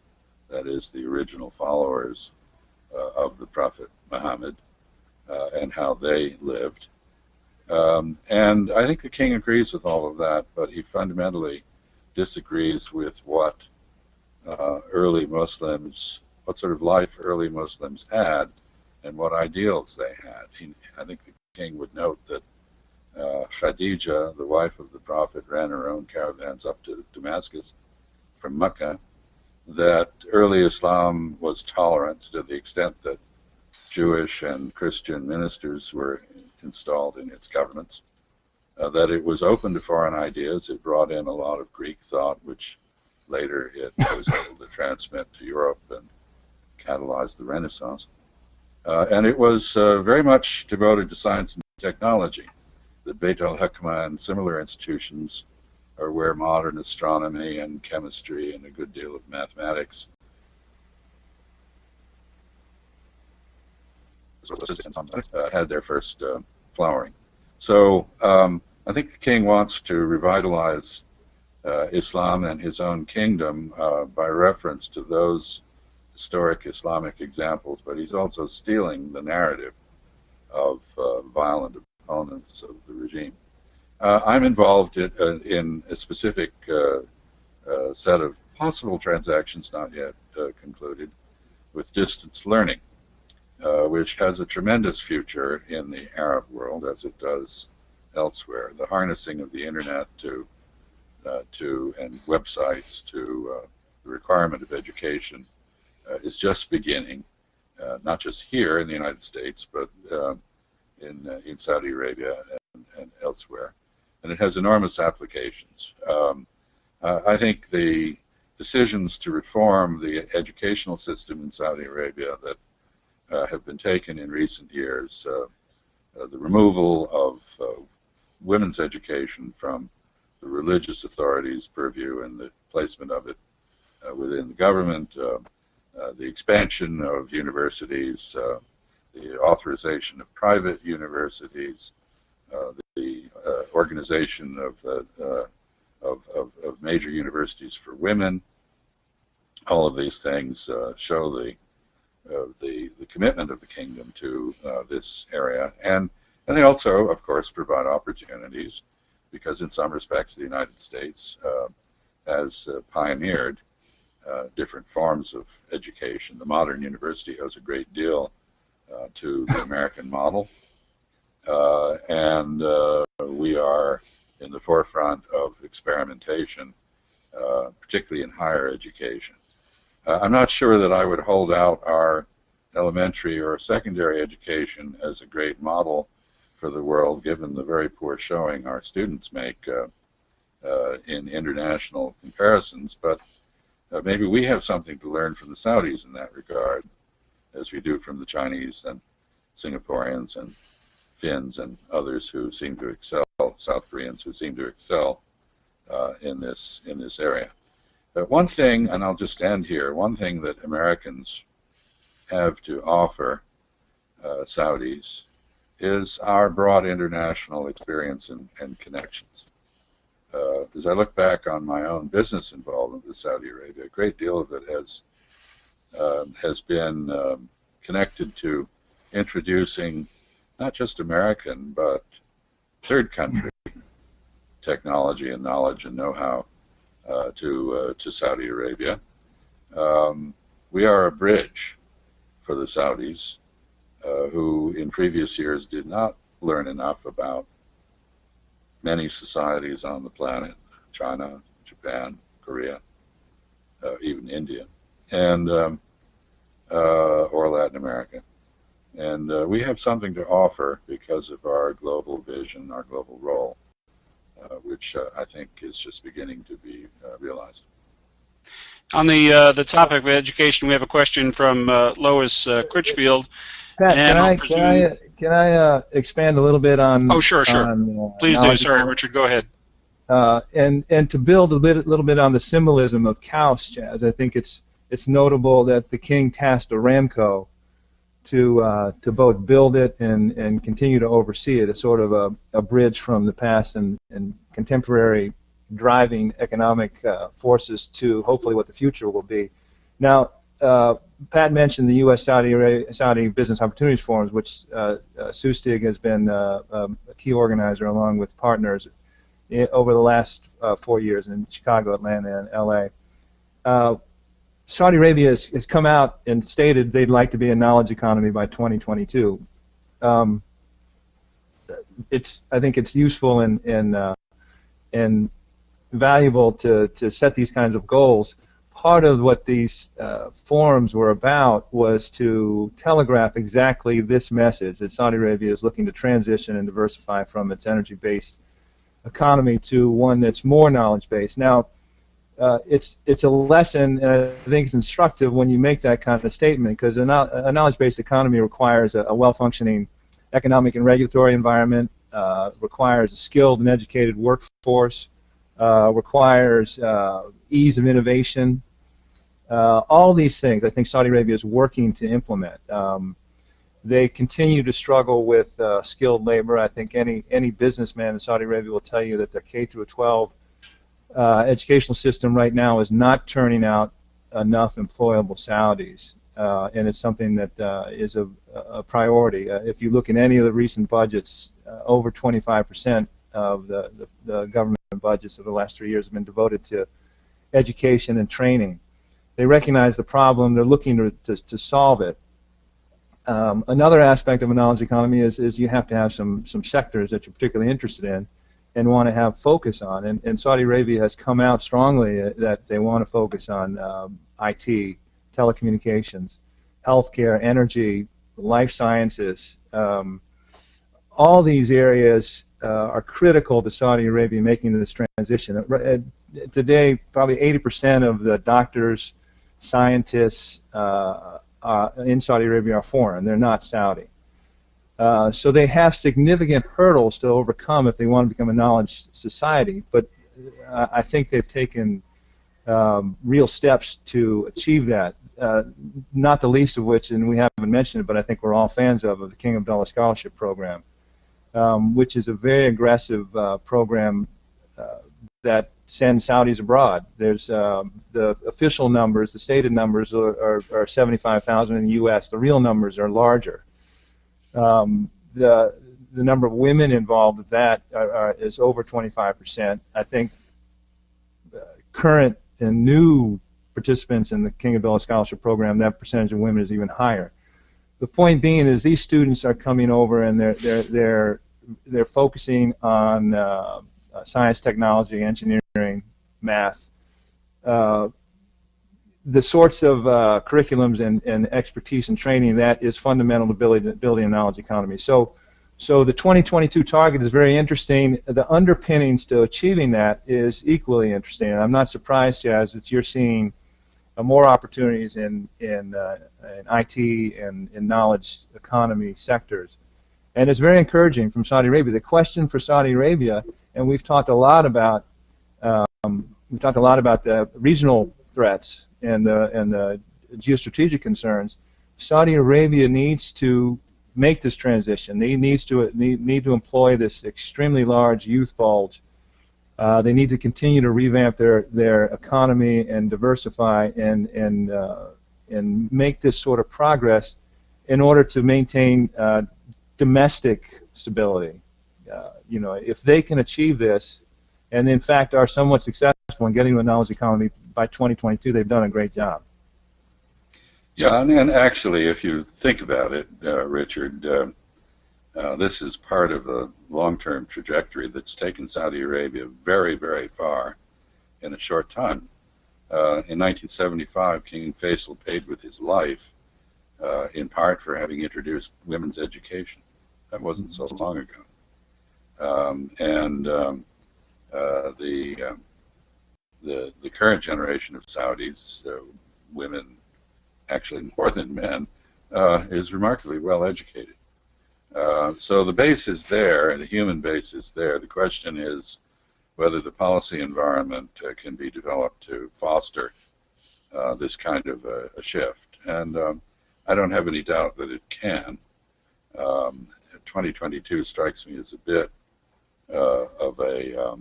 that is, the original followers of the Prophet Muhammad and how they lived. And I think the king agrees with all of that, but he fundamentally disagrees with what early Muslims, what sort of life early Muslims had and what ideals they had. I think the king would note that Khadija, the wife of the Prophet, ran her own caravans up to Damascus from Mecca, that early Islam was tolerant to the extent that Jewish and Christian ministers were installed in its governments, that it was open to foreign ideas. It brought in a lot of Greek thought, which later it was able to transmit to Europe and catalyze the Renaissance. And it was very much devoted to science and technology. The Beit al-Hikmah and similar institutions are where modern astronomy and chemistry and a good deal of mathematics had their first flowering. So I think the king wants to revitalize Islam and his own kingdom by reference to those historic Islamic examples, but he's also stealing the narrative of violent opponents of the regime. I'm involved in a specific set of possible transactions, not yet concluded, with distance learning, which has a tremendous future in the Arab world, as it does elsewhere. The harnessing of the internet to and websites to the requirement of education is just beginning, not just here in the United States, but in Saudi Arabia and elsewhere. And it has enormous applications. I think the decisions to reform the educational system in Saudi Arabia that have been taken in recent years, the removal of women's education from the religious authorities' purview and the placement of it within the government, the expansion of universities, the authorization of private universities, the organization of major universities for women. All of these things show the commitment of the kingdom to this area, and they also, of course, provide opportunities, because in some respects the United States has pioneered different forms of education. The modern university owes a great deal to the American model, and we are in the forefront of experimentation, particularly in higher education. I'm not sure that I would hold out our elementary or secondary education as a great model for the world, given the very poor showing our students make in international comparisons, but maybe we have something to learn from the Saudis in that regard, as we do from the Chinese and Singaporeans and Finns and others who seem to excel, South Koreans who seem to excel in this area. But one thing, and I'll just end here, one thing that Americans have to offer Saudis is our broad international experience and connections. As I look back on my own business involvement with Saudi Arabia, a great deal of it has been connected to introducing not just American, but third country technology and knowledge and know-how to Saudi Arabia. We are a bridge for the Saudis, who in previous years did not learn enough about many societies on the planet, China, Japan, Korea, even India, and or Latin America. And we have something to offer because of our global vision, our global role, which I think is just beginning to be realized. On the topic of education, we have a question from Lois Critchfield. Pat, can I expand a little bit on? Oh, sure. Please do. Sorry, Richard. Go ahead. And to build a little bit on the symbolism of Kaus, Chas, I think it's notable that the king tasked Aramco to both build it and continue to oversee it, as sort of a bridge from the past and contemporary driving economic forces to hopefully what the future will be. Now, Pat mentioned the U.S. Saudi Business Opportunities Forums, which SUSTIG has been a key organizer along with partners over the last 4 years in Chicago, Atlanta, and L.A. Saudi Arabia has come out and stated they'd like to be a knowledge economy by 2022. I think it's useful and valuable to set these kinds of goals. Part of what these forums were about was to telegraph exactly this message, that Saudi Arabia is looking to transition and diversify from its energy-based economy to one that's more knowledge-based. Now, it's a lesson, and I think it's instructive when you make that kind of statement, because a knowledge-based economy requires a well-functioning economic and regulatory environment, requires a skilled and educated workforce, requires ease of innovation. All these things I think Saudi Arabia is working to implement. They continue to struggle with skilled labor. I think any businessman in Saudi Arabia will tell you that their K through 12 educational system right now is not turning out enough employable Saudis, and it's something that is a priority. If you look in any of the recent budgets, over 25% of the government budgets of the last 3 years have been devoted to education and training. They recognize the problem. They're looking to solve it. Another aspect of a knowledge economy is you have to have some sectors that you're particularly interested in and want to have focus on. And Saudi Arabia has come out strongly that they want to focus on IT, telecommunications, healthcare, energy, life sciences. All these areas are critical to Saudi Arabia making this transition. Today, probably 80% of the doctors, scientists in Saudi Arabia are foreign. They're not Saudi. So they have significant hurdles to overcome if they want to become a knowledge society. But I think they've taken real steps to achieve that, not the least of which, and we haven't mentioned it, but I think we're all fans of the King Abdullah Scholarship Program, which is a very aggressive program that sends Saudis abroad. There's the official numbers, the stated numbers are 75,000 in the U.S. The real numbers are larger. The number of women involved with that is over 25%. I think current and new participants in the King Abdullah Scholarship Program, that percentage of women is even higher. The point being is these students are coming over and they're focusing on science, technology, engineering, math, the sorts of curriculums and expertise and training that is fundamental to building a knowledge economy. So the 2022 target is very interesting. The underpinnings to achieving that is equally interesting. And I'm not surprised, Chas, that you're seeing more opportunities in IT and in knowledge economy sectors. And it's very encouraging from Saudi Arabia. The question for Saudi Arabia, and we've talked a lot about the regional threats and the geostrategic concerns. Saudi Arabia needs to make this transition. They need to employ this extremely large youth bulge. They need to continue to revamp their economy and diversify and make this sort of progress in order to maintain domestic stability. If they can achieve this, and in fact are somewhat successful in getting to a knowledge economy by 2022, they've done a great job. Yeah, and actually, if you think about it, Richard, this is part of a long-term trajectory that's taken Saudi Arabia very, very far in a short time. In 1975, King Faisal paid with his life, in part for having introduced women's education. That wasn't so long ago. The current generation of Saudis, women, actually more than men, is remarkably well educated. So the base is there, the human base is there. The question is whether the policy environment can be developed to foster this kind of a shift. And I don't have any doubt that it can. 2022 strikes me as a bit of a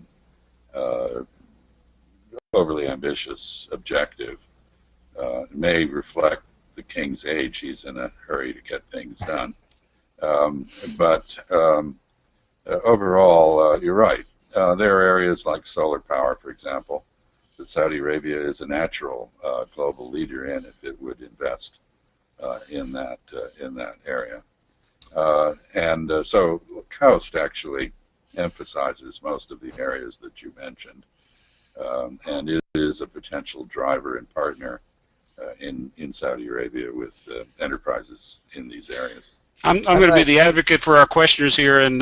overly ambitious objective. It may reflect the king's age, he's in a hurry to get things done. But overall, you're right. There are areas like solar power, for example, that Saudi Arabia is a natural global leader in if it would invest in that area. So KAUST actually emphasizes most of the areas that you mentioned, and it is a potential driver and partner in Saudi Arabia with enterprises in these areas. I'm going to be the advocate for our questioners here and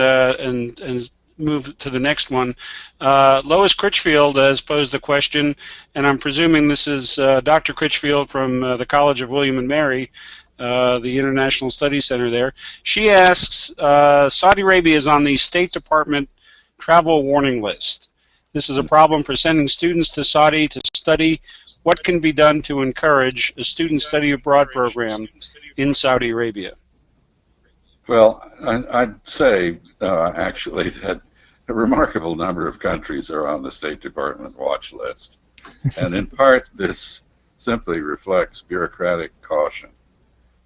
move to the next one. Lois Critchfield has posed a question, and I'm presuming this is Dr. Critchfield from the College of William and Mary, the International Studies Center there. She asks, Saudi Arabia is on the State Department travel warning list. This is a problem for sending students to Saudi to study. What can be done to encourage a student study abroad program in Saudi Arabia? Well, I'd say actually that a remarkable number of countries are on the State Department watch list. And in part, this simply reflects bureaucratic caution.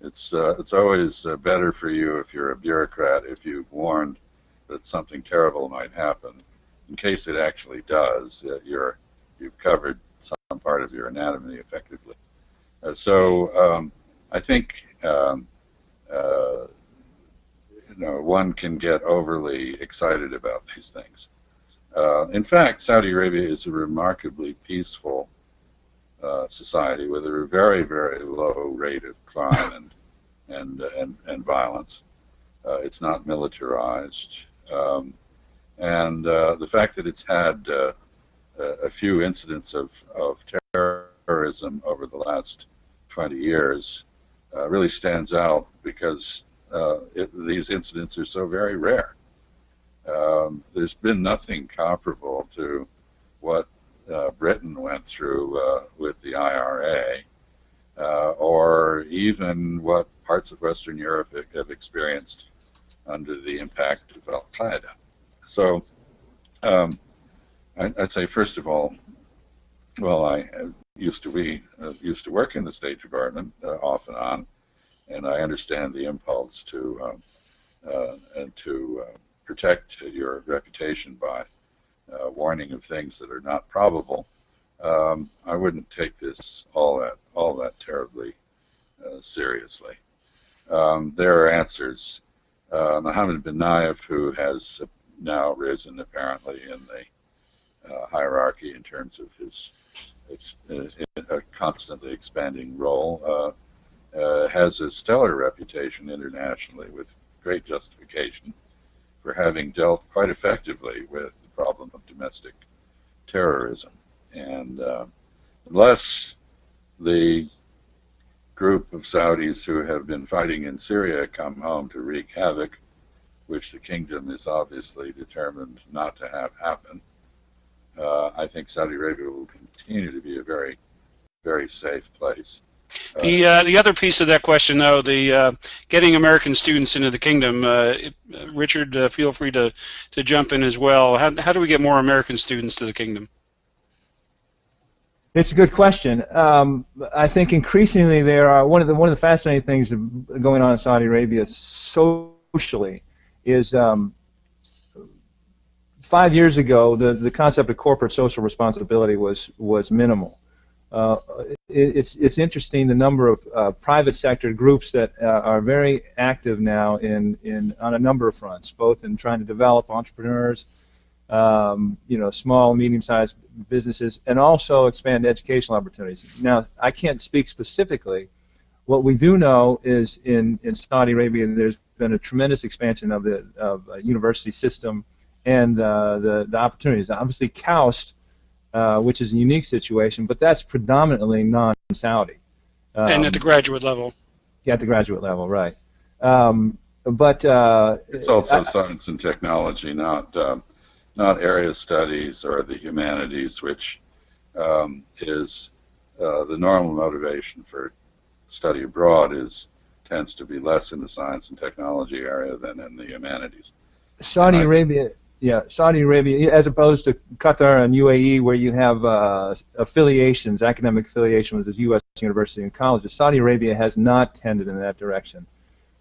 It's always better for you if you're a bureaucrat if you've warned that something terrible might happen. In case it actually does, you've covered some part of your anatomy effectively. I think one can get overly excited about these things. In fact, Saudi Arabia is a remarkably peaceful society with a very, very low rate of crime and violence. It's not militarized, and the fact that it's had a few incidents of terrorism over the last 20 years really stands out because these incidents are so very rare. There's been nothing comparable to what Britain went through with the IRA, or even what parts of Western Europe have experienced under the impact of Al-Qaeda. So I'd say, first of all, well, I used to work in the State Department off and on, and I understand the impulse to protect your reputation by warning of things that are not probable. I wouldn't take this all that terribly seriously. There are answers. Mohammed bin Nayef, who has now risen apparently in the hierarchy in terms of his constantly expanding role, has a stellar reputation internationally with great justification for having dealt quite effectively with the problem of domestic terrorism. And unless the group of Saudis who have been fighting in Syria come home to wreak havoc, which the kingdom is obviously determined not to have happen, I think Saudi Arabia will continue to be a very, very safe place. The other piece of that question, though, the getting American students into the kingdom. Richard, feel free to jump in as well. How do we get more American students to the kingdom? It's a good question. I think increasingly there are one of the fascinating things going on in Saudi Arabia socially is 5 years ago the concept of corporate social responsibility was minimal. It's interesting the number of private sector groups that are very active now on a number of fronts, both in trying to develop entrepreneurs, small, medium-sized businesses, and also expand educational opportunities. Now, I can't speak specifically. What we do know is in Saudi Arabia, there's been a tremendous expansion of the university system and the opportunities. Obviously, KAUST, which is a unique situation, but that's predominantly non-Saudi. And at the graduate level. Yeah, at the graduate level, right. But it's also science and technology, not area studies or the humanities, which is the normal motivation for study abroad tends to be less in the science and technology area than in the humanities. Saudi Arabia yeah, Saudi Arabia, as opposed to Qatar and UAE, where you have affiliations, academic affiliation with the U.S. university and colleges. Saudi Arabia has not tended in that direction.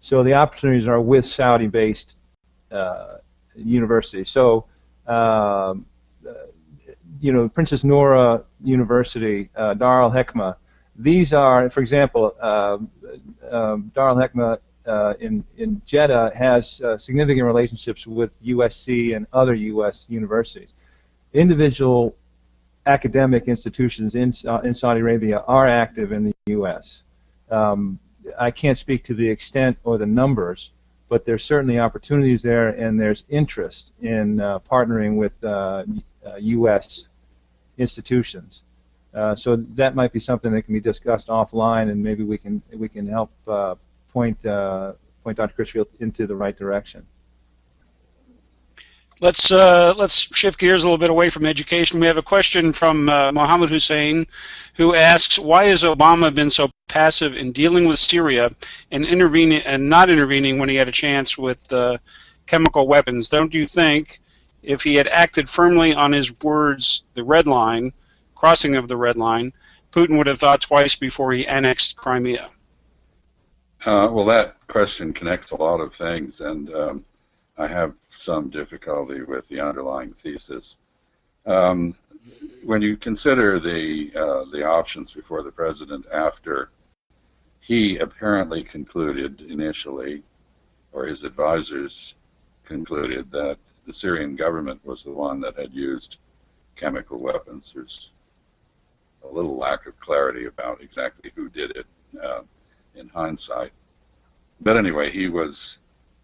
So the opportunities are with Saudi-based universities. So, Princess Noura University, Dar al-Hekma, these are, for example, Dar al-Hekma in Jeddah has significant relationships with USC and other U.S. universities. Individual academic institutions in Saudi Arabia are active in the U.S. I can't speak to the extent or the numbers, but there's certainly opportunities there, and there's interest in partnering with U.S. institutions. So that might be something that can be discussed offline, and maybe we can help point Dr. Critchfield into the right direction. Let's shift gears a little bit away from education. We have a question from Mohammed Hussein, who asks, why has Obama been so passive in dealing with Syria and not intervening when he had a chance with chemical weapons? Don't you think if he had acted firmly on his words, the red line, crossing of the red line, Putin would have thought twice before he annexed Crimea? Well, that question connects a lot of things, and I have some difficulty with the underlying thesis. When you consider the options before the president after he apparently concluded initially, or his advisors concluded, that the Syrian government was the one that had used chemical weapons, there's a little lack of clarity about exactly who did it in hindsight. But anyway, he was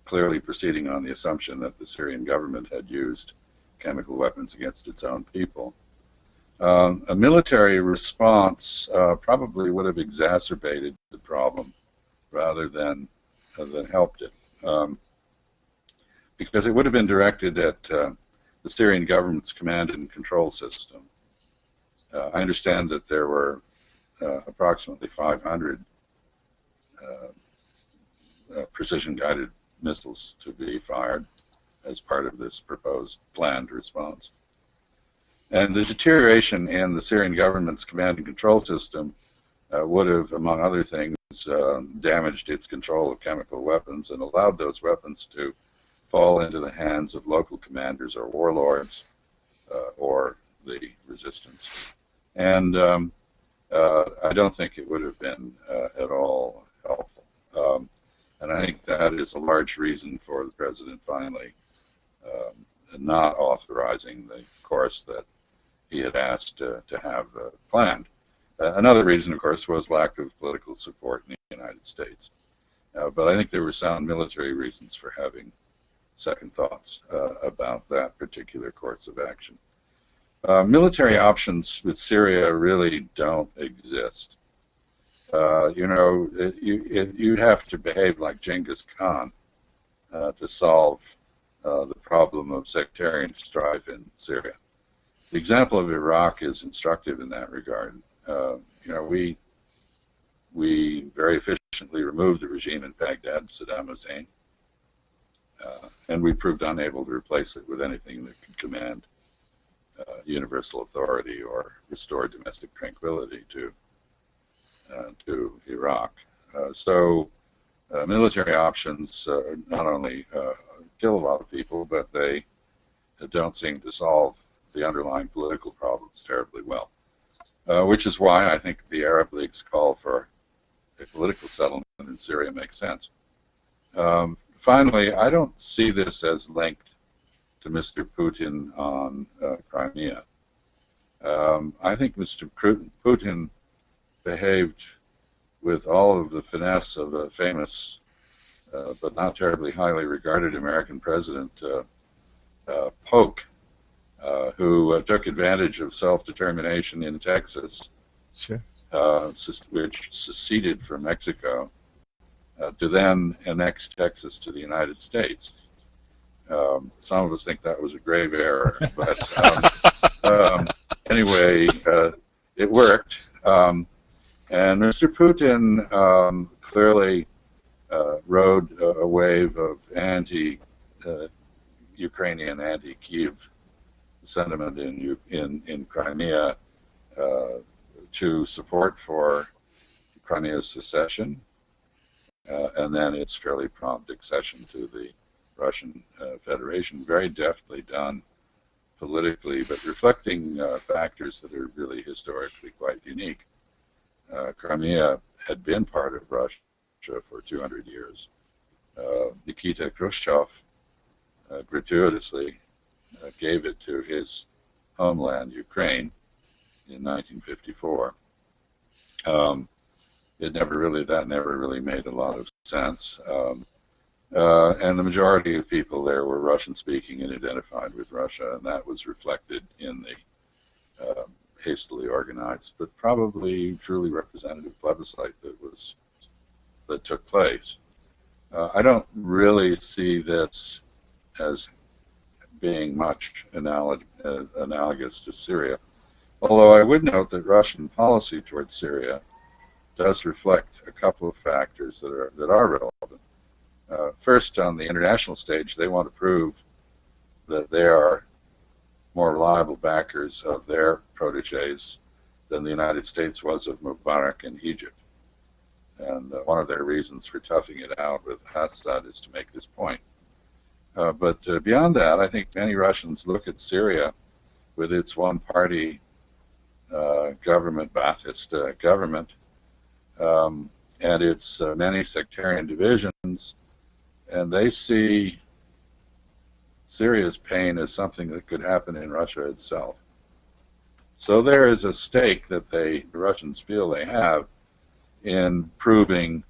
clearly proceeding on the assumption that the Syrian government had used chemical weapons against its own people. A military response probably would have exacerbated the problem rather than helped it, because it would have been directed at the Syrian government's command and control system. I understand that there were approximately 500 precision-guided missiles to be fired as part of this proposed planned response. And the deterioration in the Syrian government's command and control system would have, among other things, damaged its control of chemical weapons and allowed those weapons to fall into the hands of local commanders or warlords or the resistance. And I don't think it would have been at all helpful. And I think that is a large reason for the president finally not authorizing the course that he had asked to have planned. Another reason, of course, was lack of political support in the United States. But I think there were sound military reasons for having second thoughts about that particular course of action. Military options with Syria really don't exist. You'd have to behave like Genghis Khan to solve the problem of sectarian strife in Syria. The example of Iraq is instructive in that regard. We very efficiently removed the regime in Baghdad, Saddam Hussein, and we proved unable to replace it with anything that could command universal authority or restore domestic tranquility to Iraq. So military options not only kill a lot of people, but they don't seem to solve the underlying political problems terribly well, which is why I think the Arab League's call for a political settlement in Syria makes sense. Finally, I don't see this as linked to Mr. Putin on Crimea. I think Mr. Putin behaved with all of the finesse of a famous but not terribly highly regarded American president, Polk, who took advantage of self-determination in Texas, sure. Which seceded from Mexico, to then annex Texas to the United States. Some of us think that was a grave error, but anyway, it worked. And Mr. Putin clearly rode a wave of Ukrainian anti-Kiev sentiment in Crimea to support for Crimea's secession, and then its fairly prompt accession to the Russian Federation. Very deftly done politically, but reflecting factors that are really historically quite unique. Crimea had been part of Russia for 200 years. Nikita Khrushchev gratuitously gave it to his homeland, Ukraine, in 1954. That never really made a lot of sense. And the majority of people there were Russian-speaking and identified with Russia, and that was reflected in the hastily organized, but probably truly representative plebiscite that took place. I don't really see this as being much analogous to Syria, although I would note that Russian policy towards Syria does reflect a couple of factors that are relevant. First, on the international stage, they want to prove that they are more reliable backers of their proteges than the United States was of Mubarak in Egypt. And one of their reasons for toughing it out with Assad is to make this point. But beyond that, I think many Russians look at Syria with its one-party government, Ba'athist government, and its many sectarian divisions, and they see Syria's pain as something that could happen in Russia itself. So there is a stake that the Russians feel they have in proving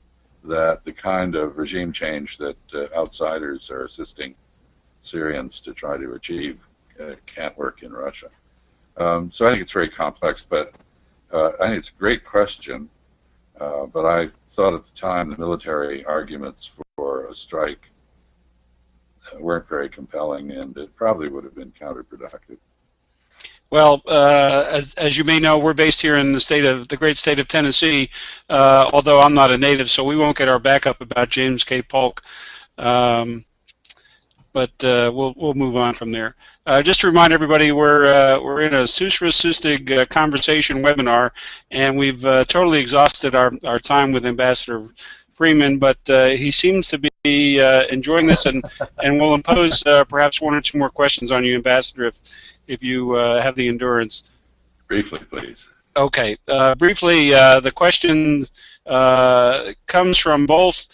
that the kind of regime change that outsiders are assisting Syrians to try to achieve can't work in Russia. So I think it's very complex, but I think it's a great question. But I thought at the time the military arguments for a strike weren't very compelling, and it probably would have been counterproductive. Well, as you may know, we're based here in the great state of Tennessee, although I'm not a native, so we won't get our backup about James K. Polk. But we'll move on from there. Just to remind everybody, we're in a SUSRIS-SUSTIG conversation webinar, and we've totally exhausted our time with Ambassador Freeman, but he seems to be enjoying this, and we'll impose perhaps one or two more questions on you, Ambassador, if you have the endurance. Briefly, please. Okay. Briefly, the question comes from both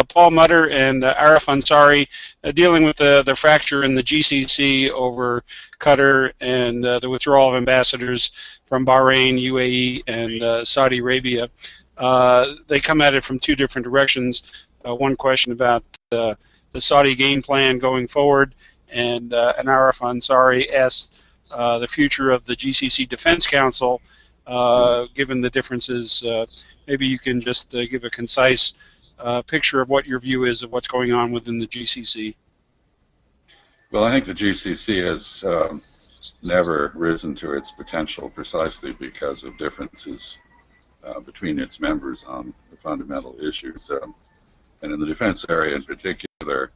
Paul Mutter and Arif Ansari, dealing with the fracture in the GCC over Qatar and the withdrawal of ambassadors from Bahrain, UAE, and Saudi Arabia. They come at it from two different directions. One question about the Saudi game plan going forward, and Arif Ansari asked the future of the GCC Defense Council, given the differences. Maybe you can just give a concise picture of what your view is of what's going on within the GCC. Well, I think the GCC has never risen to its potential precisely because of differences between its members on the fundamental issues. And in the defense area in particular,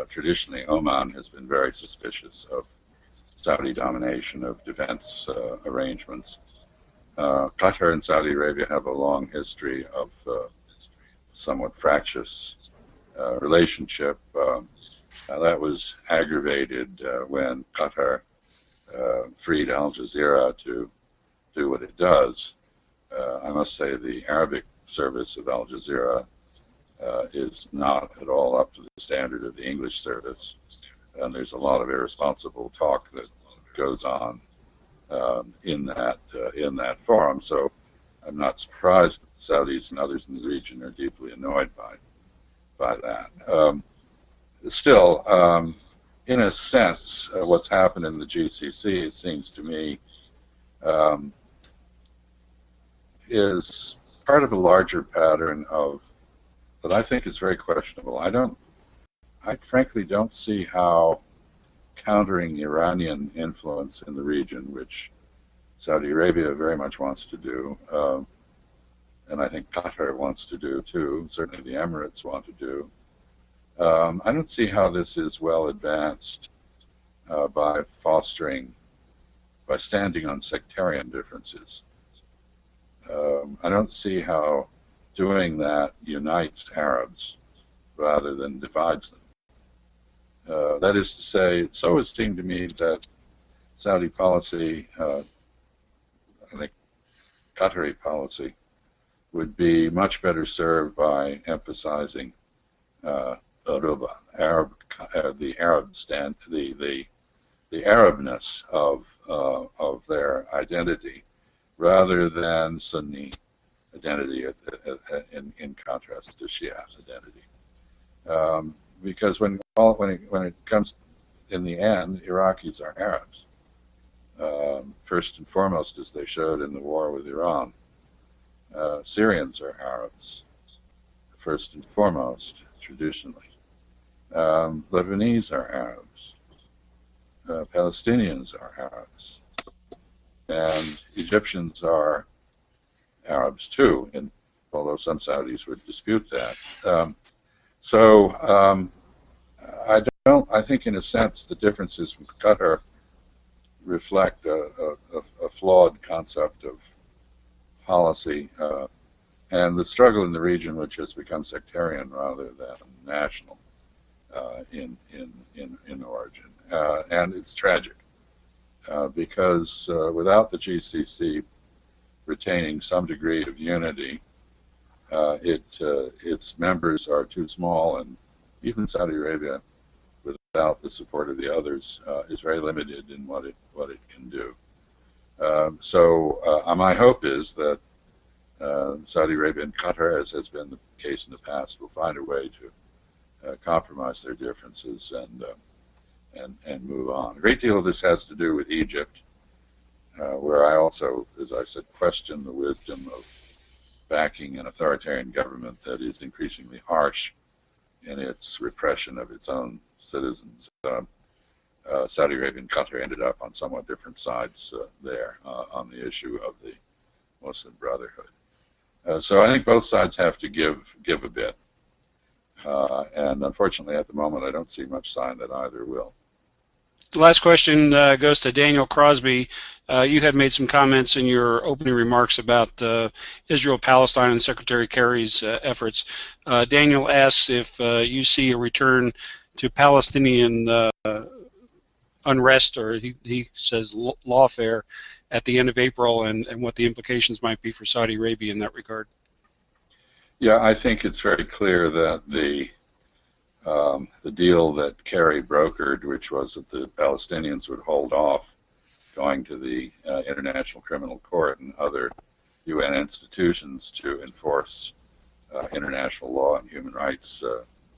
traditionally Oman has been very suspicious of Saudi domination of defense arrangements. Qatar and Saudi Arabia have a long history of somewhat fractious relationship. That was aggravated when Qatar freed Al Jazeera to do what it does. I must say the Arabic service of Al Jazeera is not at all up to the standard of the English service, and there's a lot of irresponsible talk that goes on in that forum. So I'm not surprised that the Saudis and others in the region are deeply annoyed by that. Still, in a sense, what's happened in the GCC, it seems to me, is part of a larger pattern of that I think is very questionable. I frankly don't see how countering Iranian influence in the region, which Saudi Arabia very much wants to do, and I think Qatar wants to do too, certainly the Emirates want to do, I don't see how this is well advanced by standing on sectarian differences. I don't see how doing that unites Arabs rather than divides them. That is to say, it so would seem to me that Saudi policy, I think Qatari policy, would be much better served by emphasizing Aruba, the Arabness of their identity, rather than Sunni identity in contrast to Shia identity. Because when it comes in the end, Iraqis are Arabs, first and foremost, as they showed in the war with Iran. Syrians are Arabs, first and foremost, traditionally. Lebanese are Arabs. Palestinians are Arabs. And Egyptians are Arabs too, although some Saudis would dispute that. I think in a sense the differences with Qatar reflect a flawed concept of policy and the struggle in the region, which has become sectarian rather than national in origin. And it's tragic because without the GCC retaining some degree of unity, its members are too small, and even Saudi Arabia, without the support of the others, is very limited in what it can do. My hope is that Saudi Arabia and Qatar, as has been the case in the past, will find a way to compromise their differences and move on. A great deal of this has to do with Egypt, where I also, as I said, question the wisdom of backing an authoritarian government that is increasingly harsh in its repression of its own citizens. Saudi Arabia and Qatar ended up on somewhat different sides there on the issue of the Muslim Brotherhood. So I think both sides have to give a bit. And unfortunately, at the moment, I don't see much sign that either will. The last question goes to Daniel Crosby. You had made some comments in your opening remarks about Israel, Palestine, and Secretary Kerry's efforts. Daniel asks if you see a return to Palestinian unrest, or he says lawfare, at the end of April, and what the implications might be for Saudi Arabia in that regard. Yeah, I think it's very clear that the deal that Kerry brokered, which was that the Palestinians would hold off going to the International Criminal Court and other UN institutions to enforce international law and human rights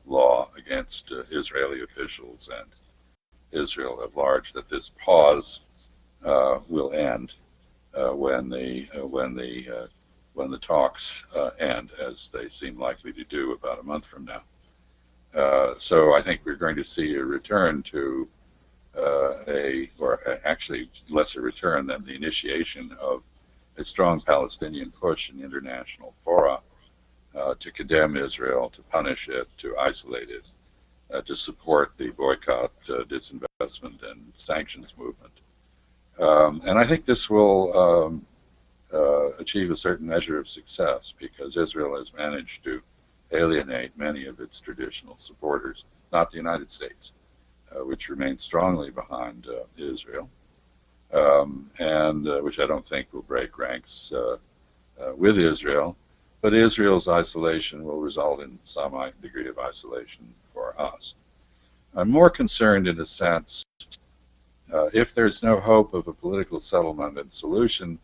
law against Israeli officials and Israel at large, that this pause will end when the talks end, as they seem likely to do about a month from now. So I think we're going to see a return to actually less a return than the initiation of a strong Palestinian push in international fora to condemn Israel, to punish it, to isolate it, to support the boycott, disinvestment, and sanctions movement. And I think this will achieve a certain measure of success, because Israel has managed to alienate many of its traditional supporters, not the United States, which remains strongly behind Israel, and which I don't think will break ranks with Israel. But Israel's isolation will result in some degree of isolation for us. I'm more concerned, in a sense, if there's no hope of a political settlement and solution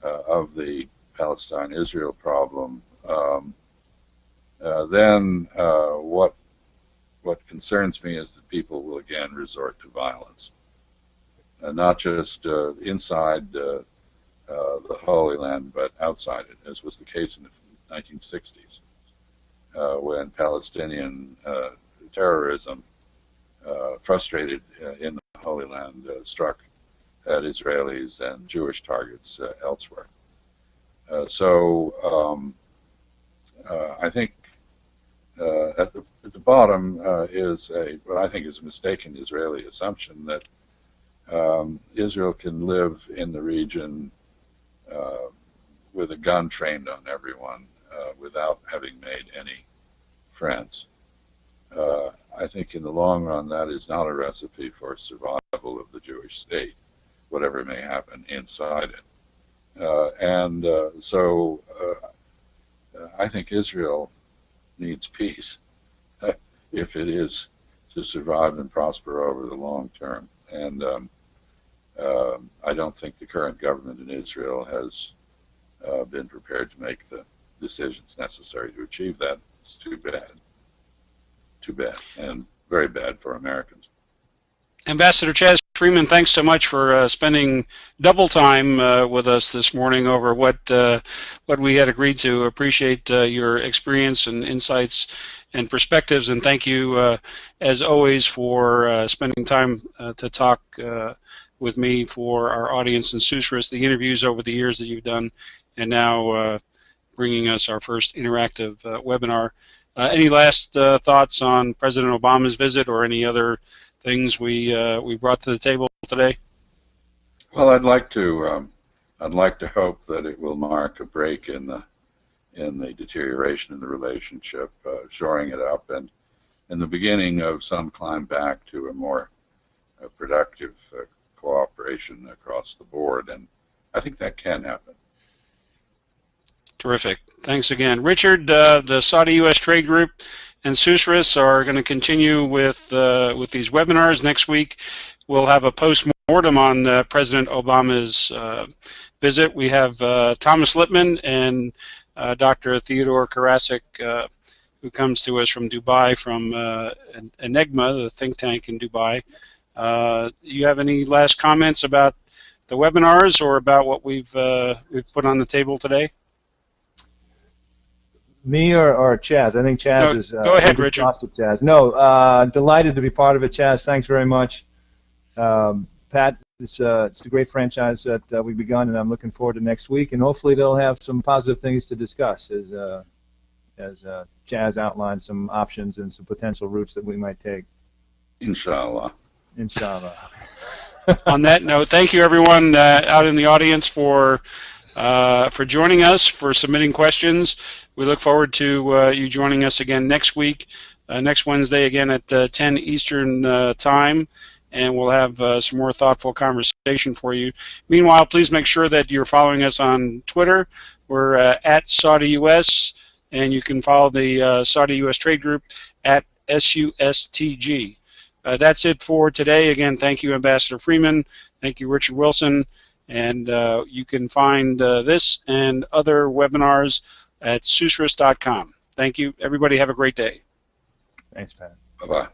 of the Palestine-Israel problem, then what concerns me is that people will again resort to violence, not just inside the Holy Land, but outside it, as was the case in the 1960s, when Palestinian terrorism, frustrated in the Holy Land, struck at Israelis and Jewish targets elsewhere. I think at the bottom is what I think is a mistaken Israeli assumption that Israel can live in the region with a gun trained on everyone without having made any friends. I think in the long run that is not a recipe for survival of the Jewish state, whatever may happen inside it. So I think Israel needs peace if it is to survive and prosper over the long term. And I don't think the current government in Israel has been prepared to make the decisions necessary to achieve that. It's too bad. Too bad, and very bad for Americans. Ambassador Chas Freeman, thanks so much for spending double time with us this morning over what we had agreed to. Appreciate your experience and insights and perspectives, and thank you, as always, for spending time to talk with me for our audience in SUSRIS, the interviews over the years that you've done, and now bringing us our first interactive webinar. Any last thoughts on President Obama's visit or any other things we brought to the table today? Well, I'd like to hope that it will mark a break in the deterioration in the relationship, shoring it up, and the beginning of some climb back to a more productive cooperation across the board. And I think that can happen. Terrific. Thanks again. Richard, the Saudi-U.S. Trade Group and SUSRIS are going to continue with these webinars. Next week, we'll have a post-mortem on President Obama's visit. We have Thomas Lippman and Dr. Theodore Karasik, who comes to us from Dubai, from Enigma, the think tank in Dubai. You have any last comments about the webinars or about what we've put on the table today? Me or Chas? I think Chas is... Go ahead, Richard. Chas. No, delighted to be part of it, Chas. Thanks very much. Pat, it's a great franchise that we've begun, and I'm looking forward to next week, and hopefully they'll have some positive things to discuss as Chas outlined some options and some potential routes that we might take. Inshallah. Inshallah. On that note, thank you everyone out in the audience for joining us, for submitting questions. We look forward to you joining us again next week, next Wednesday again at 10 Eastern time, and we'll have some more thoughtful conversation for you. Meanwhile, please make sure that you're following us on Twitter. We're at SaudiUS, and you can follow the Saudi-US Trade Group at SUSTG. That's it for today. Again, thank you, Ambassador Freeman. Thank you, Richard Wilson. And you can find this and other webinars at susris.com. Thank you. Everybody have a great day. Thanks, Pat. Bye-bye.